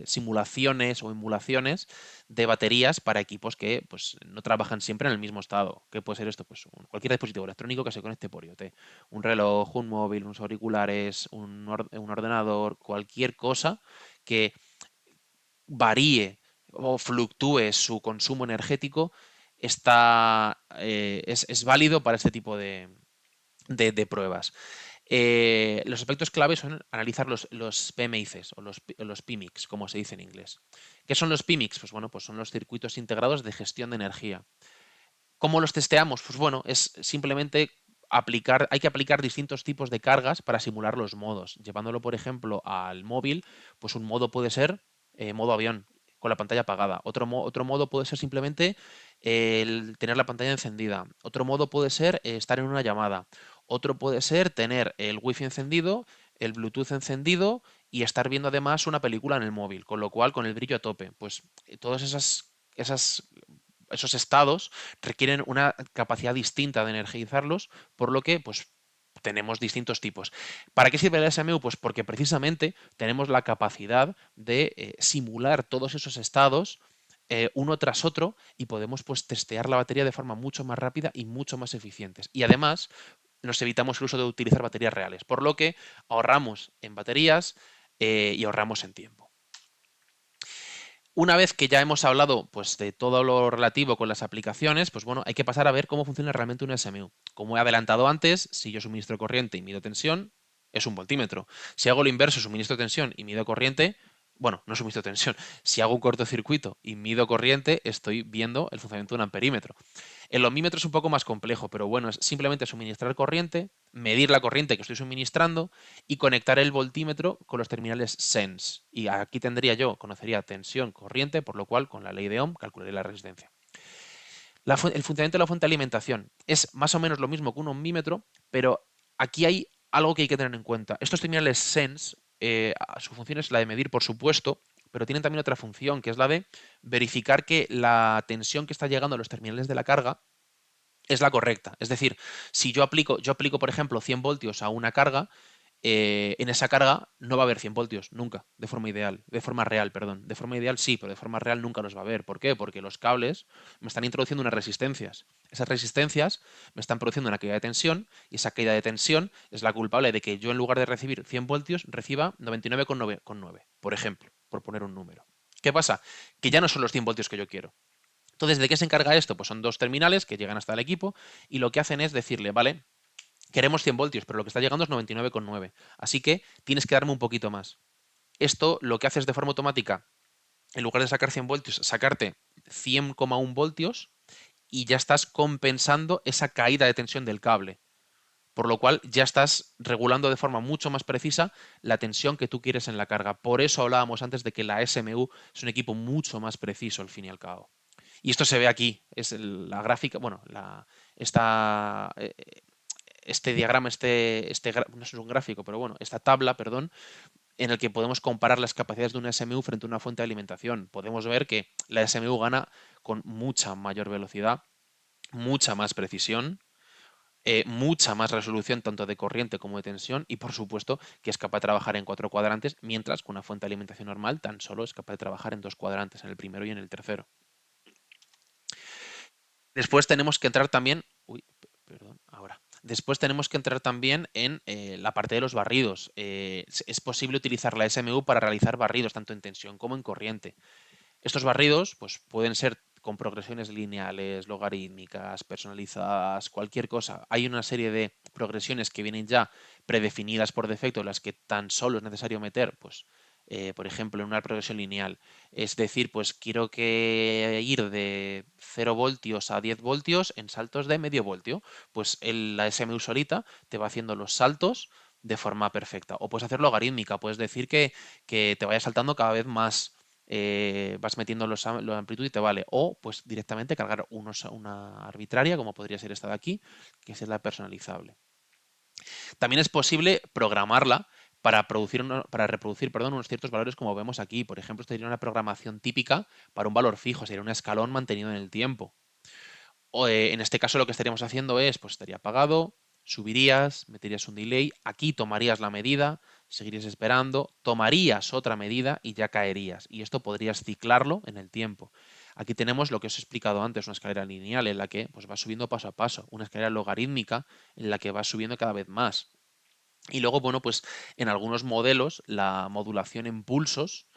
simulaciones o emulaciones de baterías para equipos que pues, no trabajan siempre en el mismo estado. ¿Qué puede ser esto? Pues cualquier dispositivo electrónico que se conecte por IoT. Un reloj, un móvil, unos auriculares, un ordenador, cualquier cosa que varíe o fluctúe su consumo energético es válido para este tipo de pruebas. Los aspectos clave son analizar los PMICs o los PIMICs, como se dice en inglés. ¿Qué son los PIMICs? Pues bueno, pues son los circuitos integrados de gestión de energía. ¿Cómo los testeamos? Pues bueno, es simplemente hay que aplicar distintos tipos de cargas para simular los modos. Llevándolo, por ejemplo, al móvil, pues un modo puede ser modo avión, con la pantalla apagada. Otro modo puede ser simplemente el tener la pantalla encendida. Otro modo puede ser estar en una llamada. Otro puede ser tener el wifi encendido, el Bluetooth encendido y estar viendo además una película en el móvil, con lo cual con el brillo a tope. Pues todas esos estados requieren una capacidad distinta de energizarlos, por lo que pues tenemos distintos tipos. ¿Para qué sirve el SMU? Pues porque precisamente tenemos la capacidad de simular todos esos estados uno tras otro y podemos pues testear la batería de forma mucho más rápida y mucho más eficientes. Y además nos evitamos el uso de utilizar baterías reales, por lo que ahorramos en baterías y ahorramos en tiempo. Una vez que ya hemos hablado pues, de todo lo relativo con las aplicaciones, pues bueno, hay que pasar a ver cómo funciona realmente un SMU. Como he adelantado antes, si yo suministro corriente y mido tensión, es un voltímetro. Si hago lo inverso, suministro tensión y mido corriente, bueno, no suministro tensión. Si hago un cortocircuito y mido corriente, estoy viendo el funcionamiento de un amperímetro. El ohmímetro es un poco más complejo, pero bueno, es simplemente suministrar corriente, medir la corriente que estoy suministrando y conectar el voltímetro con los terminales sense. Y aquí conocería tensión, corriente, por lo cual con la ley de Ohm calcularé la resistencia. El funcionamiento de la fuente de alimentación es más o menos lo mismo que un ohmímetro, pero aquí hay algo que hay que tener en cuenta. Estos terminales sense, su función es la de medir, por supuesto, pero tienen también otra función, que es la de verificar que la tensión que está llegando a los terminales de la carga es la correcta. Es decir, si yo aplico, por ejemplo, 100 voltios a una carga, en esa carga no va a haber 100 voltios, nunca, de forma real, perdón. De forma ideal sí, pero de forma real nunca los va a haber. ¿Por qué? Porque los cables me están introduciendo unas resistencias. Esas resistencias me están produciendo una caída de tensión y esa caída de tensión es la culpable de que yo en lugar de recibir 100 voltios reciba 99,9, por ejemplo, por poner un número. ¿Qué pasa? Que ya no son los 100 voltios que yo quiero. Entonces, ¿de qué se encarga esto? Pues son dos terminales que llegan hasta el equipo y lo que hacen es decirle, vale, queremos 100 voltios, pero lo que está llegando es 99,9. Así que tienes que darme un poquito más. Esto lo que hace es de forma automática, en lugar de sacar 100 voltios, sacarte 100,1 voltios y ya estás compensando esa caída de tensión del cable. Por lo cual ya estás regulando de forma mucho más precisa la tensión que tú quieres en la carga. Por eso hablábamos antes de que la SMU es un equipo mucho más preciso al fin y al cabo. Y esto se ve aquí, es la gráfica, bueno, este diagrama, no es un gráfico, pero bueno, esta tabla, perdón, en el que podemos comparar las capacidades de una SMU frente a una fuente de alimentación. Podemos ver que la SMU gana con mucha mayor velocidad, mucha más precisión, mucha más resolución tanto de corriente como de tensión y por supuesto que es capaz de trabajar en 4 cuadrantes, mientras que una fuente de alimentación normal tan solo es capaz de trabajar en 2 cuadrantes, en el primero y en el tercero. Después tenemos que entrar también, perdón, ahora. Después tenemos que entrar también en la parte de los barridos. Es posible utilizar la SMU para realizar barridos tanto en tensión como en corriente. Estos barridos pues, pueden ser con progresiones lineales, logarítmicas, personalizadas, cualquier cosa. Hay una serie de progresiones que vienen ya predefinidas por defecto, las que tan solo es necesario meter, pues, por ejemplo, en una progresión lineal. Es decir, pues quiero que ir de 0 voltios a 10 voltios en saltos de medio voltio. Pues la SMU solita te va haciendo los saltos de forma perfecta. O puedes hacerlo logarítmica, puedes decir que te vaya saltando cada vez más, vas metiendo la amplitud y te vale. O pues directamente cargar una arbitraria, como podría ser esta de aquí, que es la personalizable. También es posible programarla para reproducir, perdón, unos ciertos valores como vemos aquí. Por ejemplo, esto sería una programación típica para un valor fijo, sería un escalón mantenido en el tiempo. O, en este caso lo que estaríamos haciendo es, pues estaría apagado, subirías, meterías un delay, aquí tomarías la medida, seguirías esperando, tomarías otra medida y ya caerías. Y esto podrías ciclarlo en el tiempo. Aquí tenemos lo que os he explicado antes, una escalera lineal en la que pues, va subiendo paso a paso, una escalera logarítmica en la que va subiendo cada vez más. Y luego, bueno, pues en algunos modelos la modulación en pulsos,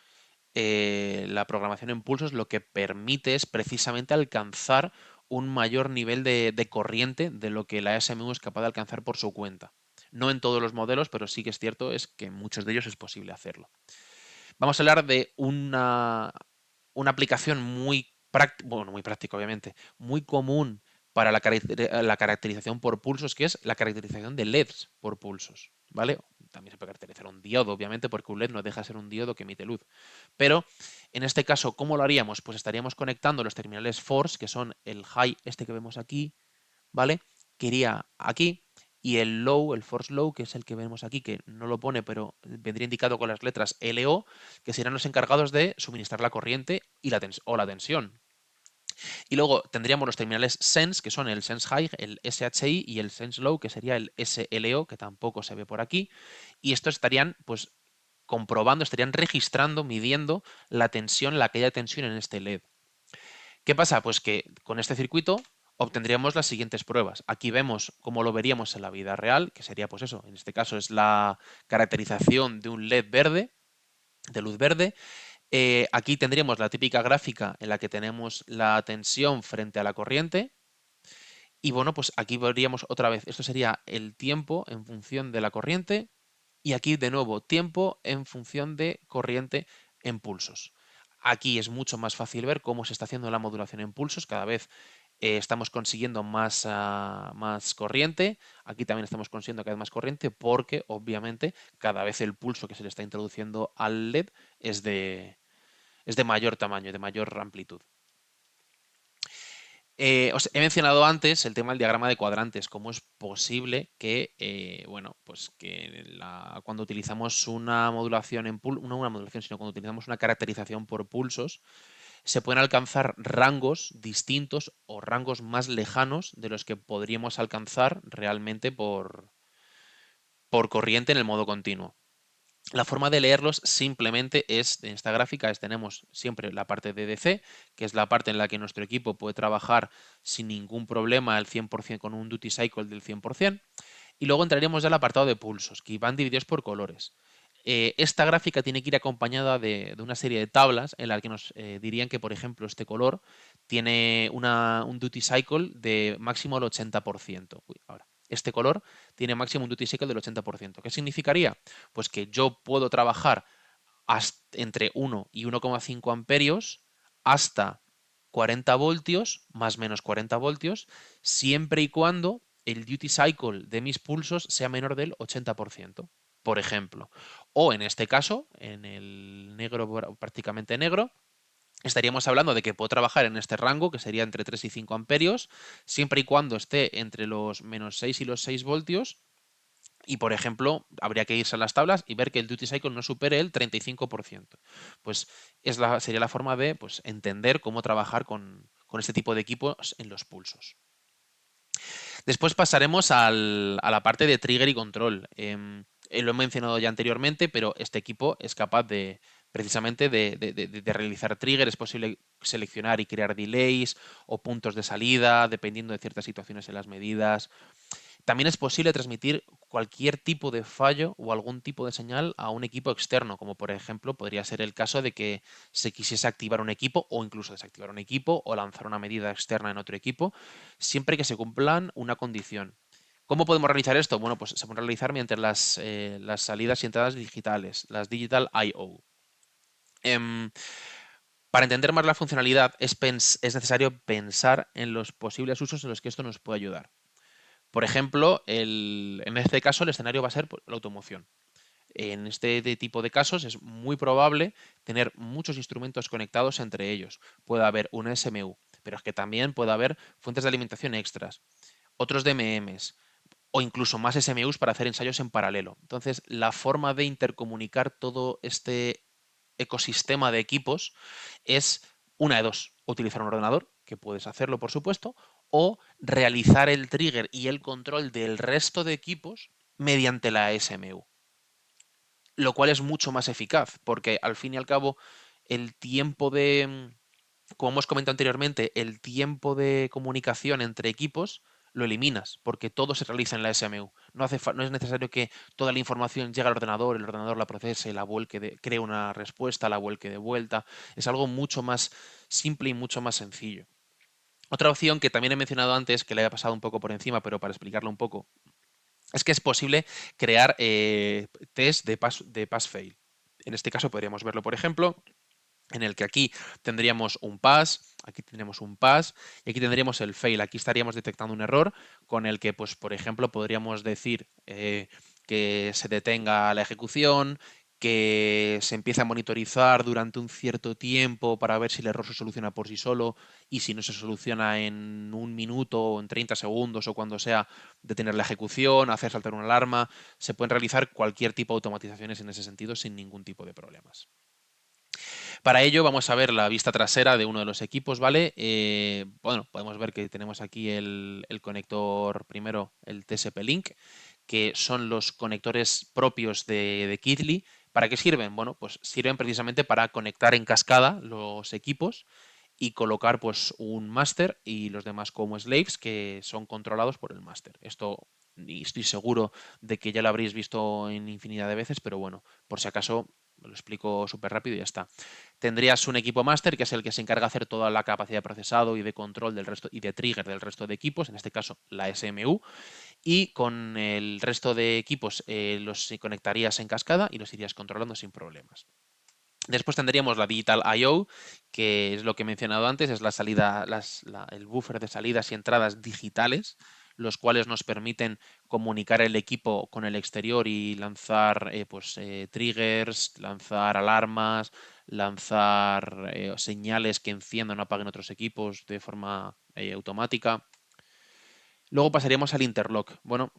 la programación en pulsos lo que permite es precisamente alcanzar un mayor nivel de corriente de lo que la SMU es capaz de alcanzar por su cuenta. No en todos los modelos, pero sí que es cierto es que en muchos de ellos es posible hacerlo. Vamos a hablar de una aplicación muy práctica, bueno, muy práctica obviamente, muy común para la caracterización por pulsos, que es la caracterización de LEDs por pulsos, ¿vale? También se puede caracterizar un diodo, obviamente, porque un LED no deja de ser un diodo que emite luz. Pero, en este caso, ¿cómo lo haríamos? Pues estaríamos conectando los terminales force, que son el high, este que vemos aquí, ¿vale? Que iría aquí, y el low, el force low, que es el que vemos aquí, que no lo pone, pero vendría indicado con las letras LO, que serán los encargados de suministrar la corriente y la tensión. Y luego tendríamos los terminales sense, que son el sense high, el SHI y el sense low, que sería el SLO, que tampoco se ve por aquí. Y estos estarían, pues, comprobando, estarían registrando, midiendo la tensión, la caída de tensión en este LED. ¿Qué pasa? Pues que con este circuito obtendríamos las siguientes pruebas. Aquí vemos cómo lo veríamos en la vida real, que sería pues eso, en este caso es la caracterización de un LED verde, de luz verde. Aquí tendríamos la típica gráfica en la que tenemos la tensión frente a la corriente. Y bueno, pues aquí veríamos otra vez, esto sería el tiempo en función de la corriente y aquí de nuevo tiempo en función de corriente en pulsos. Aquí es mucho más fácil ver cómo se está haciendo la modulación en pulsos, cada vez estamos consiguiendo más corriente, aquí también estamos consiguiendo cada vez más corriente porque obviamente cada vez el pulso que se le está introduciendo al LED es de mayor tamaño, de mayor amplitud. Os he mencionado antes el tema del diagrama de cuadrantes, cómo es posible que, bueno, pues que cuando utilizamos una modulación no una modulación, sino cuando utilizamos una caracterización por pulsos, se pueden alcanzar rangos distintos o rangos más lejanos de los que podríamos alcanzar realmente por corriente en el modo continuo. La forma de leerlos simplemente es, en esta gráfica, tenemos siempre la parte de DC, que es la parte en la que nuestro equipo puede trabajar sin ningún problema al 100% con un duty cycle del 100%, y luego entraríamos ya al apartado de pulsos, que van divididos por colores. Esta gráfica tiene que ir acompañada de una serie de tablas en las que nos dirían que, por ejemplo, este color tiene un duty cycle de máximo el 80%. Uy, ahora. Este color tiene máximo un duty cycle del 80%. ¿Qué significaría? Pues que yo puedo trabajar entre 1 y 1,5 amperios hasta 40 voltios, más menos 40 voltios, siempre y cuando el duty cycle de mis pulsos sea menor del 80%, por ejemplo. O en este caso, en el negro, prácticamente negro, estaríamos hablando de que puedo trabajar en este rango, que sería entre 3 y 5 amperios, siempre y cuando esté entre los menos 6 y los 6 voltios. Y, por ejemplo, habría que irse a las tablas y ver que el duty cycle no supere el 35%. Pues sería la forma de, pues, entender cómo trabajar con este tipo de equipos en los pulsos. Después pasaremos a la parte de trigger y control. Lo he mencionado ya anteriormente, pero este equipo es capaz de precisamente de realizar trigger. Es posible seleccionar y crear delays o puntos de salida, dependiendo de ciertas situaciones en las medidas. También es posible transmitir cualquier tipo de fallo o algún tipo de señal a un equipo externo, como por ejemplo podría ser el caso de que se quisiese activar un equipo o incluso desactivar un equipo o lanzar una medida externa en otro equipo, siempre que se cumplan una condición. ¿Cómo podemos realizar esto? Bueno, pues se puede realizar mediante las salidas y entradas digitales, las Digital I/O. Em, para entender más la funcionalidad es necesario pensar en los posibles usos en los que esto nos puede ayudar. Por ejemplo, en este caso el escenario va a ser, pues, la automoción. En este tipo de casos es muy probable tener muchos instrumentos conectados entre ellos. Puede haber un SMU, pero es que también puede haber fuentes de alimentación extras, otros DMMs o incluso más SMUs para hacer ensayos en paralelo. Entonces, la forma de intercomunicar todo este ecosistema de equipos es una de dos: utilizar un ordenador, que puedes hacerlo por supuesto, o realizar el trigger y el control del resto de equipos mediante la SMU, lo cual es mucho más eficaz, porque al fin y al cabo el tiempo como hemos comentado anteriormente, el tiempo de comunicación entre equipos lo eliminas, porque todo se realiza en la SMU. No es necesario que toda la información llegue al ordenador, el ordenador la procese, la vuelque, cree una respuesta, la vuelque de vuelta. Es algo mucho más simple y mucho más sencillo. Otra opción que también he mencionado antes, que le he pasado un poco por encima, pero para explicarlo un poco, es que es posible crear test de pass-fail. En este caso podríamos verlo, por ejemplo, en el que aquí tendríamos un pass, aquí tendríamos un pass y aquí tendríamos el fail. Aquí estaríamos detectando un error con el que, pues, por ejemplo, podríamos decir que se detenga la ejecución, que se empiece a monitorizar durante un cierto tiempo para ver si el error se soluciona por sí solo, y si no se soluciona en un minuto o en 30 segundos o cuando sea, detener la ejecución, hacer saltar una alarma. Se pueden realizar cualquier tipo de automatizaciones en ese sentido sin ningún tipo de problemas. Para ello vamos a ver la vista trasera de uno de los equipos, ¿vale? Bueno, podemos ver que tenemos aquí el conector primero, el TSP-Link, que son los conectores propios de Keathley. ¿Para qué sirven? Bueno, pues sirven precisamente para conectar en cascada los equipos y colocar, pues, un máster y los demás como slaves que son controlados por el máster. Esto, y estoy seguro de que ya lo habréis visto en infinidad de veces, pero bueno, por si acaso lo explico súper rápido y ya está. Tendrías un equipo máster, que es el que se encarga de hacer toda la capacidad de procesado y de control del resto y de trigger del resto de equipos, en este caso la SMU, y con el resto de equipos los conectarías en cascada y los irías controlando sin problemas. Después tendríamos la Digital I/O, que es lo que he mencionado antes, es la salida, el buffer de salidas y entradas digitales, los cuales nos permiten comunicar el equipo con el exterior y lanzar, pues, triggers, lanzar alarmas, lanzar señales que enciendan o apaguen otros equipos de forma automática. Luego pasaríamos al interlock. Bueno,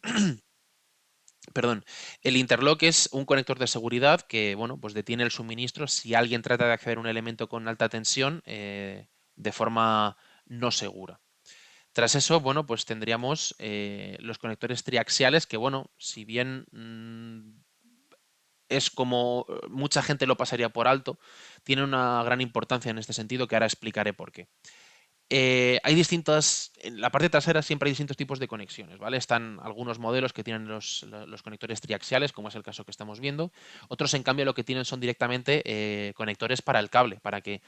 perdón, el interlock es un conector de seguridad que, bueno, pues detiene el suministro si alguien trata de acceder a un elemento con alta tensión de forma no segura. Tras eso, bueno, pues tendríamos los conectores triaxiales que, bueno, si bien es como mucha gente lo pasaría por alto, tiene una gran importancia en este sentido, que ahora explicaré por qué. Hay distintas, en la parte trasera siempre hay distintos tipos de conexiones, ¿vale? Están algunos modelos que tienen los conectores triaxiales, como es el caso que estamos viendo. Otros, en cambio, lo que tienen son directamente conectores para el cable, para que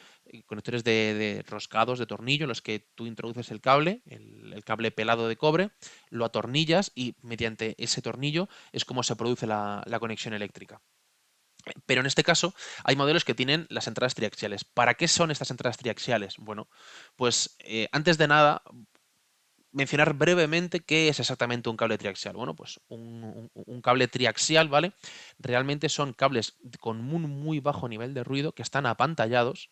conectores de roscados de tornillo, en los que tú introduces el cable, el cable pelado de cobre, lo atornillas y mediante ese tornillo es como se produce la conexión eléctrica. Pero en este caso hay modelos que tienen las entradas triaxiales. ¿Para qué son estas entradas triaxiales? Bueno, pues antes de nada, mencionar brevemente qué es exactamente un cable triaxial. Bueno, pues un cable triaxial, ¿vale? Realmente son cables con muy bajo nivel de ruido que están apantallados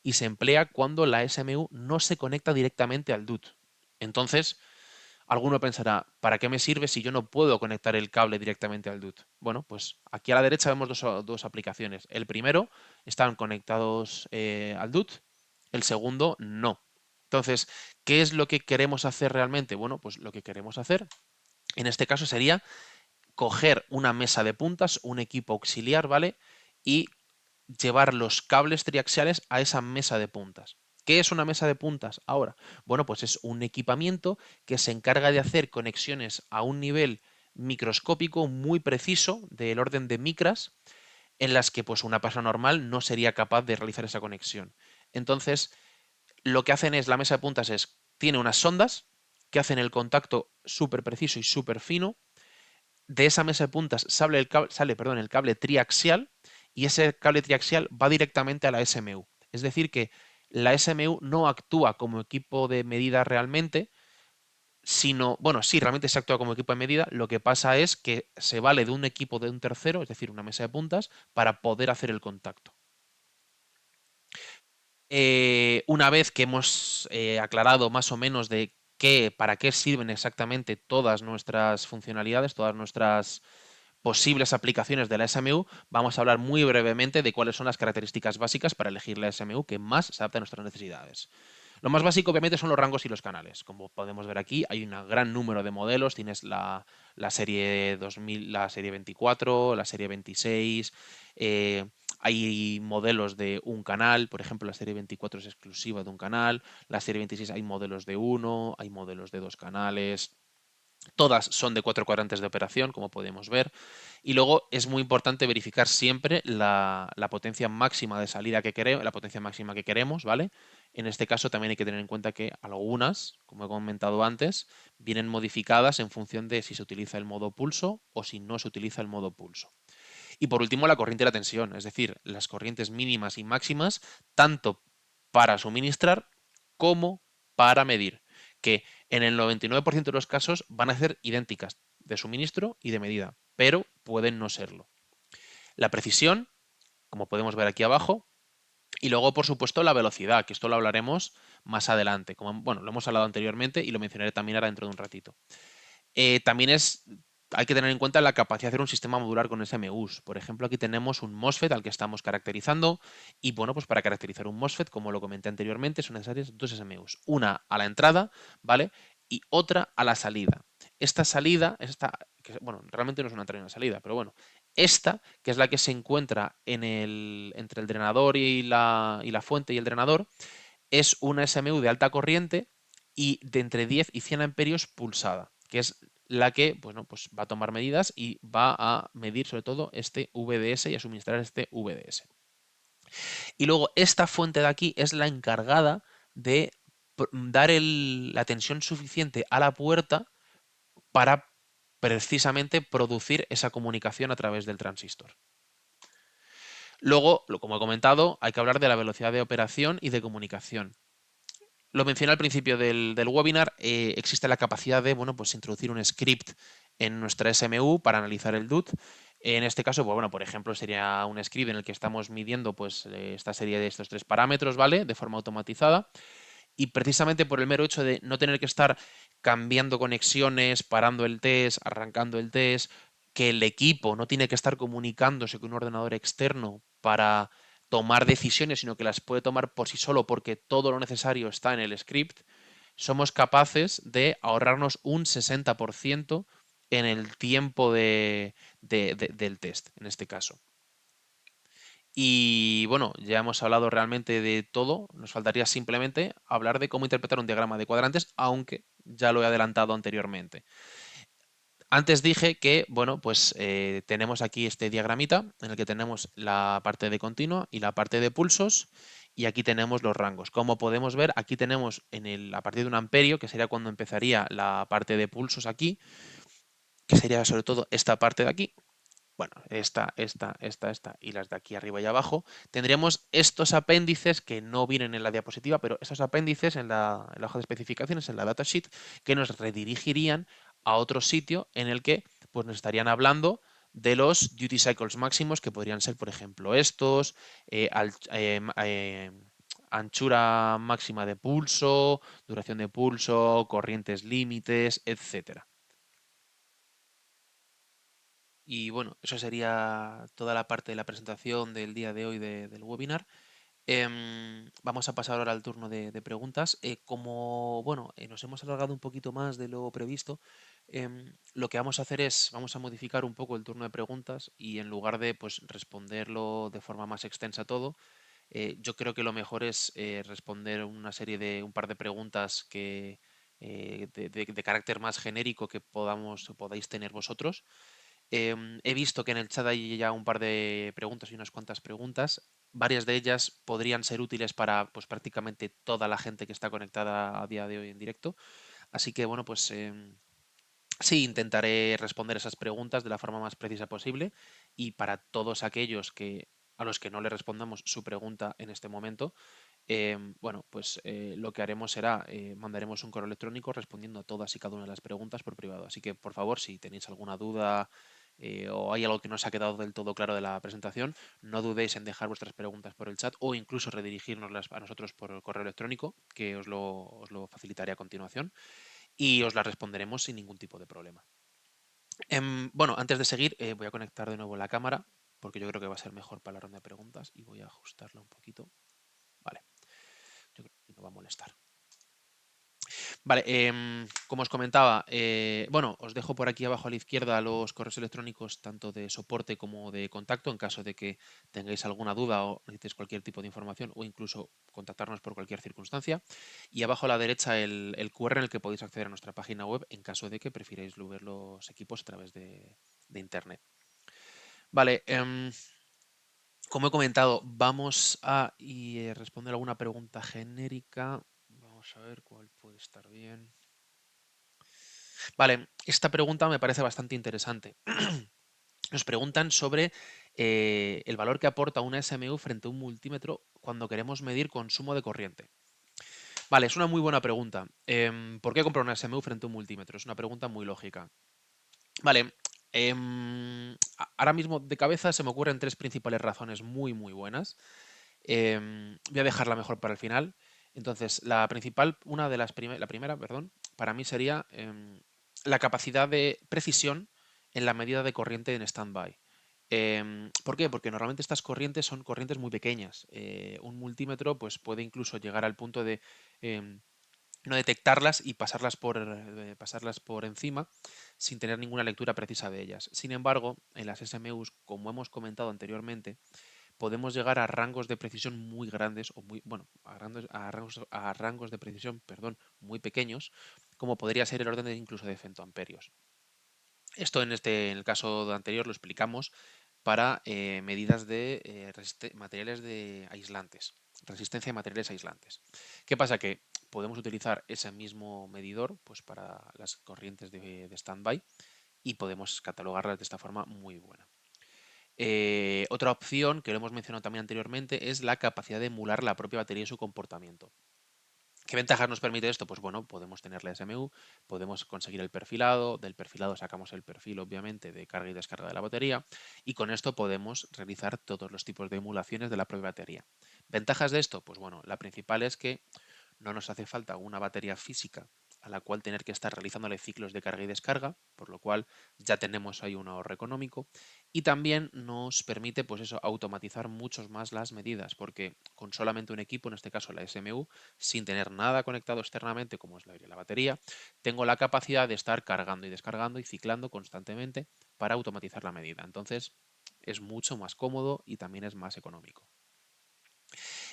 y se emplea cuando la SMU no se conecta directamente al DUT. Entonces, alguno pensará, ¿para qué me sirve si yo no puedo conectar el cable directamente al DUT? Bueno, pues aquí a la derecha vemos dos aplicaciones. El primero, están conectados al DUT, el segundo no. Entonces, ¿qué es lo que queremos hacer realmente? Bueno, pues lo que queremos hacer en este caso sería coger una mesa de puntas, un equipo auxiliar, ¿vale? Y llevar los cables triaxiales a esa mesa de puntas. ¿Qué es una mesa de puntas ahora? Bueno, pues es un equipamiento que se encarga de hacer conexiones a un nivel microscópico muy preciso, del orden de micras, en las que pues una persona normal no sería capaz de realizar esa conexión. Entonces, lo que hacen es, la mesa de puntas tiene unas sondas que hacen el contacto súper preciso y súper fino. De esa mesa de puntas sale el cable triaxial y ese cable triaxial va directamente a la SMU. Es decir, que la SMU no actúa como equipo de medida realmente, sino, bueno, sí, realmente se actúa como equipo de medida. Lo que pasa es que se vale de un equipo de un tercero, es decir, una mesa de puntas, para poder hacer el contacto. Una vez que hemos aclarado más o menos de para qué sirven exactamente todas nuestras funcionalidades, todas nuestras posibles aplicaciones de la SMU, vamos a hablar muy brevemente de cuáles son las características básicas para elegir la SMU que más se adapta a nuestras necesidades. Lo más básico, obviamente, son los rangos y los canales. Como podemos ver aquí, hay un gran número de modelos. Tienes la serie 2000, la serie 24, la serie 26. eh, Hay modelos de un canal. Por ejemplo, la serie 24 es exclusiva de un canal. La serie 26 hay modelos de uno, hay modelos de dos canales. Todas son de 4 cuadrantes de operación, como podemos ver. Y luego es muy importante verificar siempre la potencia máxima de salida que queremos, la potencia máxima que queremos, ¿vale? En este caso también hay que tener en cuenta que algunas, como he comentado antes, vienen modificadas en función de si se utiliza el modo pulso o si no se utiliza el modo pulso. Y por último, la corriente y la tensión, es decir, las corrientes mínimas y máximas, tanto para suministrar como para medir, que en el 99% de los casos van a ser idénticas de suministro y de medida, pero pueden no serlo. La precisión, como podemos ver aquí abajo, y luego, por supuesto, la velocidad, que esto lo hablaremos más adelante. Como, bueno, lo hemos hablado anteriormente y lo mencionaré también ahora dentro de un ratito. También hay que tener en cuenta la capacidad de hacer un sistema modular con SMUs. Por ejemplo, aquí tenemos un MOSFET al que estamos caracterizando y bueno, pues para caracterizar un MOSFET, como lo comenté anteriormente, son necesarias dos SMUs. Una a la entrada, ¿vale? Y otra a la salida. Esta salida, bueno, realmente no es una entrada y una salida, pero bueno, esta, que es la que se encuentra entre el drenador y la fuente y el drenador, es una SMU de alta corriente y de entre 10 y 100 amperios pulsada, que es la que bueno, pues va a tomar medidas y va a medir sobre todo este VDS y a suministrar este VDS. Y luego esta fuente de aquí es la encargada de dar la tensión suficiente a la puerta para precisamente producir esa comunicación a través del transistor. Luego, como he comentado, hay que hablar de la velocidad de operación y de comunicación. Lo mencioné al principio del webinar, existe la capacidad de, bueno, pues introducir un script en nuestra SMU para analizar el DUT. En este caso, pues bueno, por ejemplo, sería un script en el que estamos midiendo pues esta serie de estos tres parámetros, ¿vale? De forma automatizada. Y precisamente por el mero hecho de no tener que estar cambiando conexiones, parando el test, arrancando el test, que el equipo no tiene que estar comunicándose con un ordenador externo para tomar decisiones, sino que las puede tomar por sí solo porque todo lo necesario está en el script, somos capaces de ahorrarnos un 60% en el tiempo del test, en este caso. Y bueno, ya hemos hablado realmente de todo. Nos faltaría simplemente hablar de cómo interpretar un diagrama de cuadrantes, aunque ya lo he adelantado anteriormente. Antes dije que, bueno, pues tenemos aquí este diagramita en el que tenemos la parte de continua y la parte de pulsos y aquí tenemos los rangos. Como podemos ver, aquí tenemos a partir de un amperio, que sería cuando empezaría la parte de pulsos aquí, que sería sobre todo esta parte de aquí. Bueno, esta y las de aquí arriba y abajo, tendríamos estos apéndices que no vienen en la diapositiva, pero estos apéndices en la hoja de especificaciones, en la datasheet, que nos redirigirían a otro sitio en el que pues, nos estarían hablando de los duty cycles máximos, que podrían ser, por ejemplo, estos, anchura máxima de pulso, duración de pulso, corrientes límites, etcétera. Y bueno, eso sería toda la parte de la presentación del día de hoy del webinar. Vamos a pasar ahora al turno de preguntas. Como bueno, nos hemos alargado un poquito más de lo previsto, lo que vamos a hacer es, vamos a modificar un poco el turno de preguntas y en lugar de pues, responderlo de forma más extensa todo, yo creo que lo mejor es responder un par de preguntas que, de carácter más genérico que podáis tener vosotros. He visto que en el chat hay ya un par de preguntas y unas cuantas preguntas. Varias de ellas podrían ser útiles para pues, prácticamente toda la gente que está conectada a día de hoy en directo. Así que bueno, pues sí, intentaré responder esas preguntas de la forma más precisa posible. Y para todos aquellos a los que no le respondamos su pregunta en este momento, bueno, pues lo que haremos será mandaremos un correo electrónico respondiendo a todas y cada una de las preguntas por privado. Así que, por favor, si tenéis alguna duda o hay algo que no os ha quedado del todo claro de la presentación, no dudéis en dejar vuestras preguntas por el chat o incluso redirigirnoslas a nosotros por el correo electrónico, que os lo facilitaré a continuación y os las responderemos sin ningún tipo de problema. Bueno, antes de seguir, voy a conectar de nuevo la cámara porque yo creo que va a ser mejor para la ronda de preguntas y voy a ajustarla un poquito. Vale, yo creo que no va a molestar. Vale, como os comentaba, bueno, os dejo por aquí abajo a la izquierda los correos electrónicos tanto de soporte como de contacto en caso de que tengáis alguna duda o necesitéis cualquier tipo de información o incluso contactarnos por cualquier circunstancia. Y abajo a la derecha el QR en el que podéis acceder a nuestra página web en caso de que prefiráis ver los equipos a través de Internet. Vale, como he comentado, vamos a responder alguna pregunta genérica. Vamos a ver cuál puede estar bien. Vale, esta pregunta me parece bastante interesante. Nos preguntan sobre el valor que aporta una SMU frente a un multímetro cuando queremos medir consumo de corriente. Vale, es una muy buena pregunta. ¿Por qué comprar una SMU frente a un multímetro? Es una pregunta muy lógica. Vale, ahora mismo de cabeza se me ocurren tres principales razones muy, muy buenas. Voy a dejarla mejor para el final. Entonces, la principal, la primera, perdón, para mí sería la capacidad de precisión en la medida de corriente en standby. ¿Por qué? Porque normalmente estas corrientes son corrientes muy pequeñas. Un multímetro pues, puede incluso llegar al punto de em, no detectarlas y pasarlas por encima sin tener ninguna lectura precisa de ellas. Sin embargo, en las SMUs, como hemos comentado anteriormente, podemos llegar a rangos de precisión muy grandes o muy, bueno, a rangos de precisión, perdón, muy pequeños, como podría ser el orden de incluso de femtoamperios. Esto en el caso anterior lo explicamos para medidas de materiales de aislantes, resistencia de materiales aislantes. ¿Qué pasa? Que podemos utilizar ese mismo medidor pues, para las corrientes de standby y podemos catalogarlas de esta forma muy buena. Otra opción que lo hemos mencionado también anteriormente es la capacidad de emular la propia batería y su comportamiento. ¿Qué ventajas nos permite esto? Pues bueno, podemos tener la SMU, podemos conseguir el perfilado, del perfilado sacamos el perfil obviamente de carga y descarga de la batería y con esto podemos realizar todos los tipos de emulaciones de la propia batería. ¿Ventajas de esto? Pues bueno, la principal es que no nos hace falta una batería física a la cual tener que estar realizándole ciclos de carga y descarga, por lo cual ya tenemos ahí un ahorro económico y también nos permite pues eso automatizar mucho más las medidas, porque con solamente un equipo, en este caso la SMU, sin tener nada conectado externamente como es la batería, tengo la capacidad de estar cargando y descargando y ciclando constantemente para automatizar la medida. Entonces, es mucho más cómodo y también es más económico.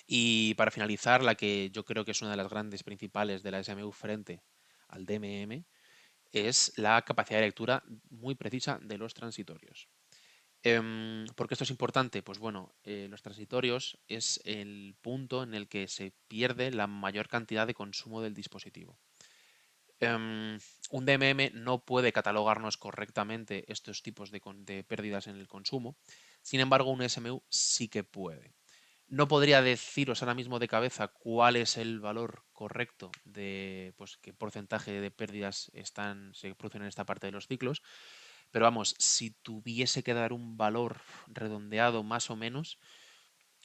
Y para finalizar, la que yo creo que es una de las grandes principales de la SMU frente al DMM es la capacidad de lectura muy precisa de los transitorios. ¿Por qué esto es importante? Pues bueno, los transitorios es el punto en el que se pierde la mayor cantidad de consumo del dispositivo. Un DMM no puede catalogarnos correctamente estos tipos de pérdidas en el consumo. Sin embargo, un SMU sí que puede. No podría deciros ahora mismo de cabeza cuál es el valor correcto de pues, qué porcentaje de pérdidas se producen en esta parte de los ciclos, pero vamos, si tuviese que dar un valor redondeado más o menos,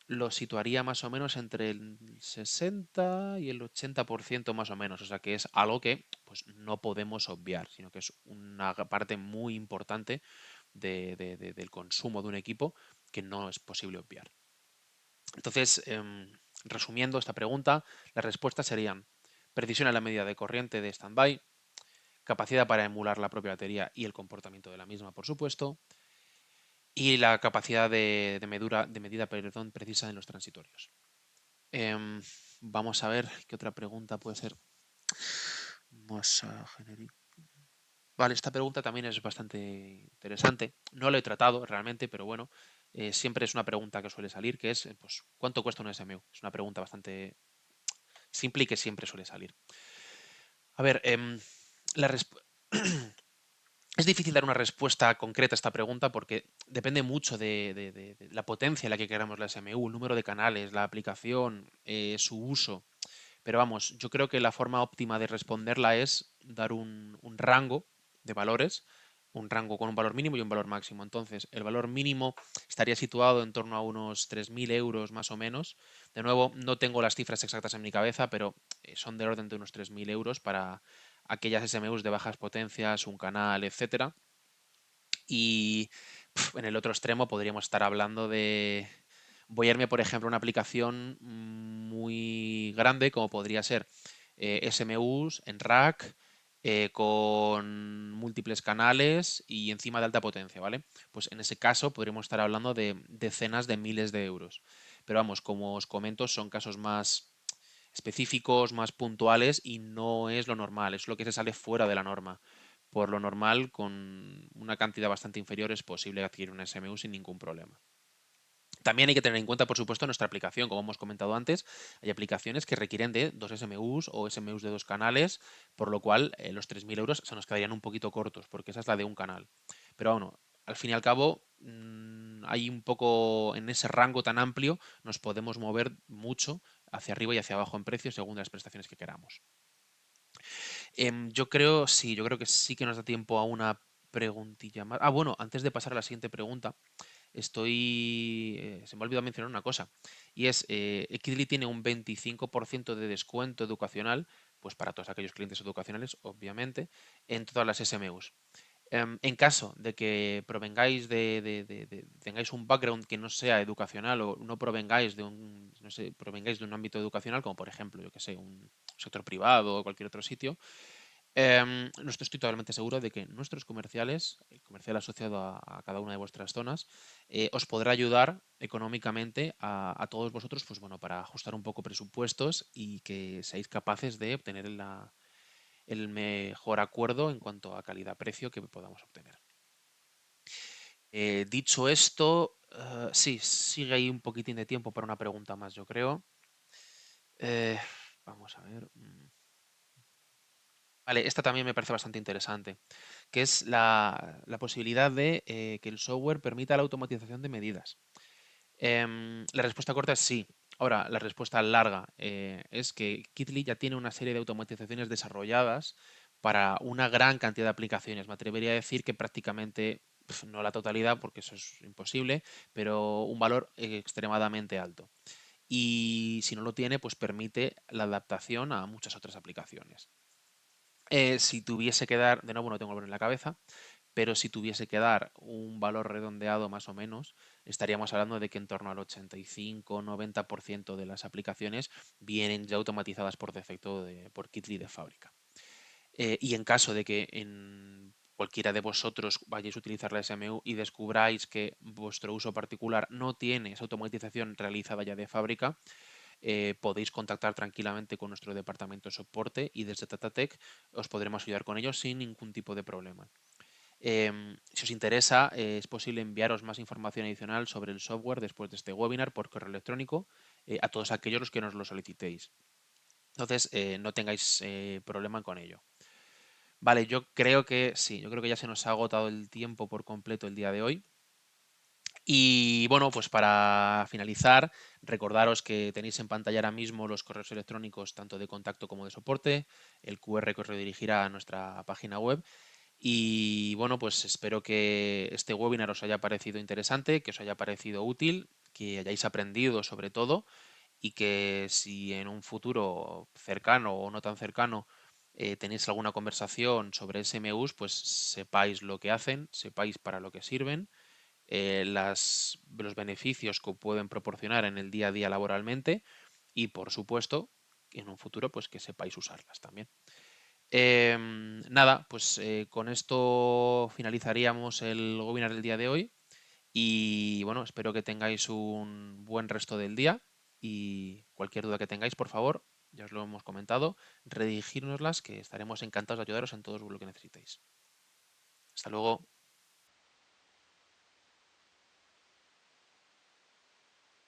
lo situaría más o menos entre el 60 y el 80% más o menos. O sea que es algo que pues, no podemos obviar, sino que es una parte muy importante del consumo de un equipo que no es posible obviar. Entonces, resumiendo esta pregunta, las respuestas serían precisión en la medida de corriente de standby, capacidad para emular la propia batería y el comportamiento de la misma, por supuesto, y la capacidad de medida precisa en los transitorios. Em, Vamos a ver qué otra pregunta puede ser más genérica. Vale, esta pregunta también es bastante interesante. No lo he tratado realmente, pero bueno, siempre es una pregunta que suele salir, que es, pues, ¿cuánto cuesta un SMU? Es una pregunta bastante simple y que siempre suele salir. A ver, la es difícil dar una respuesta concreta a esta pregunta porque depende mucho de la potencia en la que queramos la SMU, el número de canales, la aplicación, su uso. Pero vamos, yo creo que la forma óptima de responderla es dar un rango de valores, un rango con un valor mínimo y un valor máximo. Entonces, el valor mínimo estaría situado en torno a unos 3.000 euros más o menos. De nuevo, no tengo las cifras exactas en mi cabeza, pero son del orden de unos 3.000 euros para aquellas SMUs de bajas potencias, un canal, etcétera. Y en el otro extremo podríamos estar hablando de... Voy a irme, por ejemplo, a una aplicación muy grande como podría ser SMUs en rack con múltiples canales y encima de alta potencia, ¿vale? Pues en ese caso podríamos estar hablando de decenas de miles de euros. Pero vamos, como os comento, son casos más específicos, más puntuales y no es lo normal, es lo que se sale fuera de la norma. Por lo normal, con una cantidad bastante inferior es posible adquirir un SMU sin ningún problema. También hay que tener en cuenta, por supuesto, nuestra aplicación. Como hemos comentado antes, hay aplicaciones que requieren de dos SMUs o SMUs de dos canales, por lo cual los 3.000 euros se nos quedarían un poquito cortos, porque esa es la de un canal. Pero bueno, al fin y al cabo, hay un poco en ese rango tan amplio, nos podemos mover mucho hacia arriba y hacia abajo en precio según las prestaciones que queramos. Yo creo que sí que nos da tiempo a una preguntilla más. Ah, bueno, antes de pasar a la siguiente pregunta, se me ha olvidado mencionar una cosa, y es, Equidly tiene un 25% de descuento educacional, pues para todos aquellos clientes educacionales, obviamente, en todas las SMUs. En caso de que provengáis tengáis un background que no sea educacional o no provengáis no sé, provengáis de un ámbito educacional, como por ejemplo, yo que sé, un sector privado o cualquier otro sitio, no estoy totalmente seguro de que nuestros comerciales, el comercial asociado a cada una de vuestras zonas, os podrá ayudar económicamente a todos vosotros, pues bueno, para ajustar un poco presupuestos y que seáis capaces de obtener el mejor acuerdo en cuanto a calidad-precio que podamos obtener. Dicho esto, sí, sigue ahí un poquitín de tiempo para una pregunta más, yo creo. Eh, Vamos a ver. Vale, esta también me parece bastante interesante, que es la posibilidad de que el software permita la automatización de medidas. La respuesta corta es sí. Ahora, la respuesta larga es que Kitly ya tiene una serie de automatizaciones desarrolladas para una gran cantidad de aplicaciones. Me atrevería a decir que prácticamente, no la totalidad, porque eso es imposible, pero un valor extremadamente alto. Y si no lo tiene, pues permite la adaptación a muchas otras aplicaciones. Si tuviese que dar, de nuevo no tengo el valor en la cabeza, pero si tuviese que dar un valor redondeado más o menos, estaríamos hablando de que en torno al 85-90% de las aplicaciones vienen ya automatizadas por defecto por Kitly de fábrica. Y en caso de que en cualquiera de vosotros vayáis a utilizar la SMU y descubráis que vuestro uso particular no tiene esa automatización realizada ya de fábrica, podéis contactar tranquilamente con nuestro departamento de soporte y desde Tatatech os podremos ayudar con ello sin ningún tipo de problema. Si os interesa, es posible enviaros más información adicional sobre el software después de este webinar por correo electrónico a todos aquellos los que nos lo solicitéis. Entonces, no tengáis problema con ello. Vale, yo creo que sí, yo creo que ya se nos ha agotado el tiempo por completo el día de hoy. Y bueno, pues para finalizar, recordaros que tenéis en pantalla ahora mismo los correos electrónicos tanto de contacto como de soporte, el QR que os redirigirá a nuestra página web. Y bueno, pues espero que este webinar os haya parecido interesante, que os haya parecido útil, que hayáis aprendido sobre todo y que si en un futuro cercano o no tan cercano tenéis alguna conversación sobre SMUs, pues sepáis lo que hacen, sepáis para lo que sirven, los beneficios que pueden proporcionar en el día a día laboralmente y por supuesto en un futuro pues que sepáis usarlas también. Nada, pues con esto finalizaríamos el webinar del día de hoy y bueno, espero que tengáis un buen resto del día y cualquier duda que tengáis, por favor, ya os lo hemos comentado, redirigírnoslas que estaremos encantados de ayudaros en todo lo que necesitéis. Hasta luego.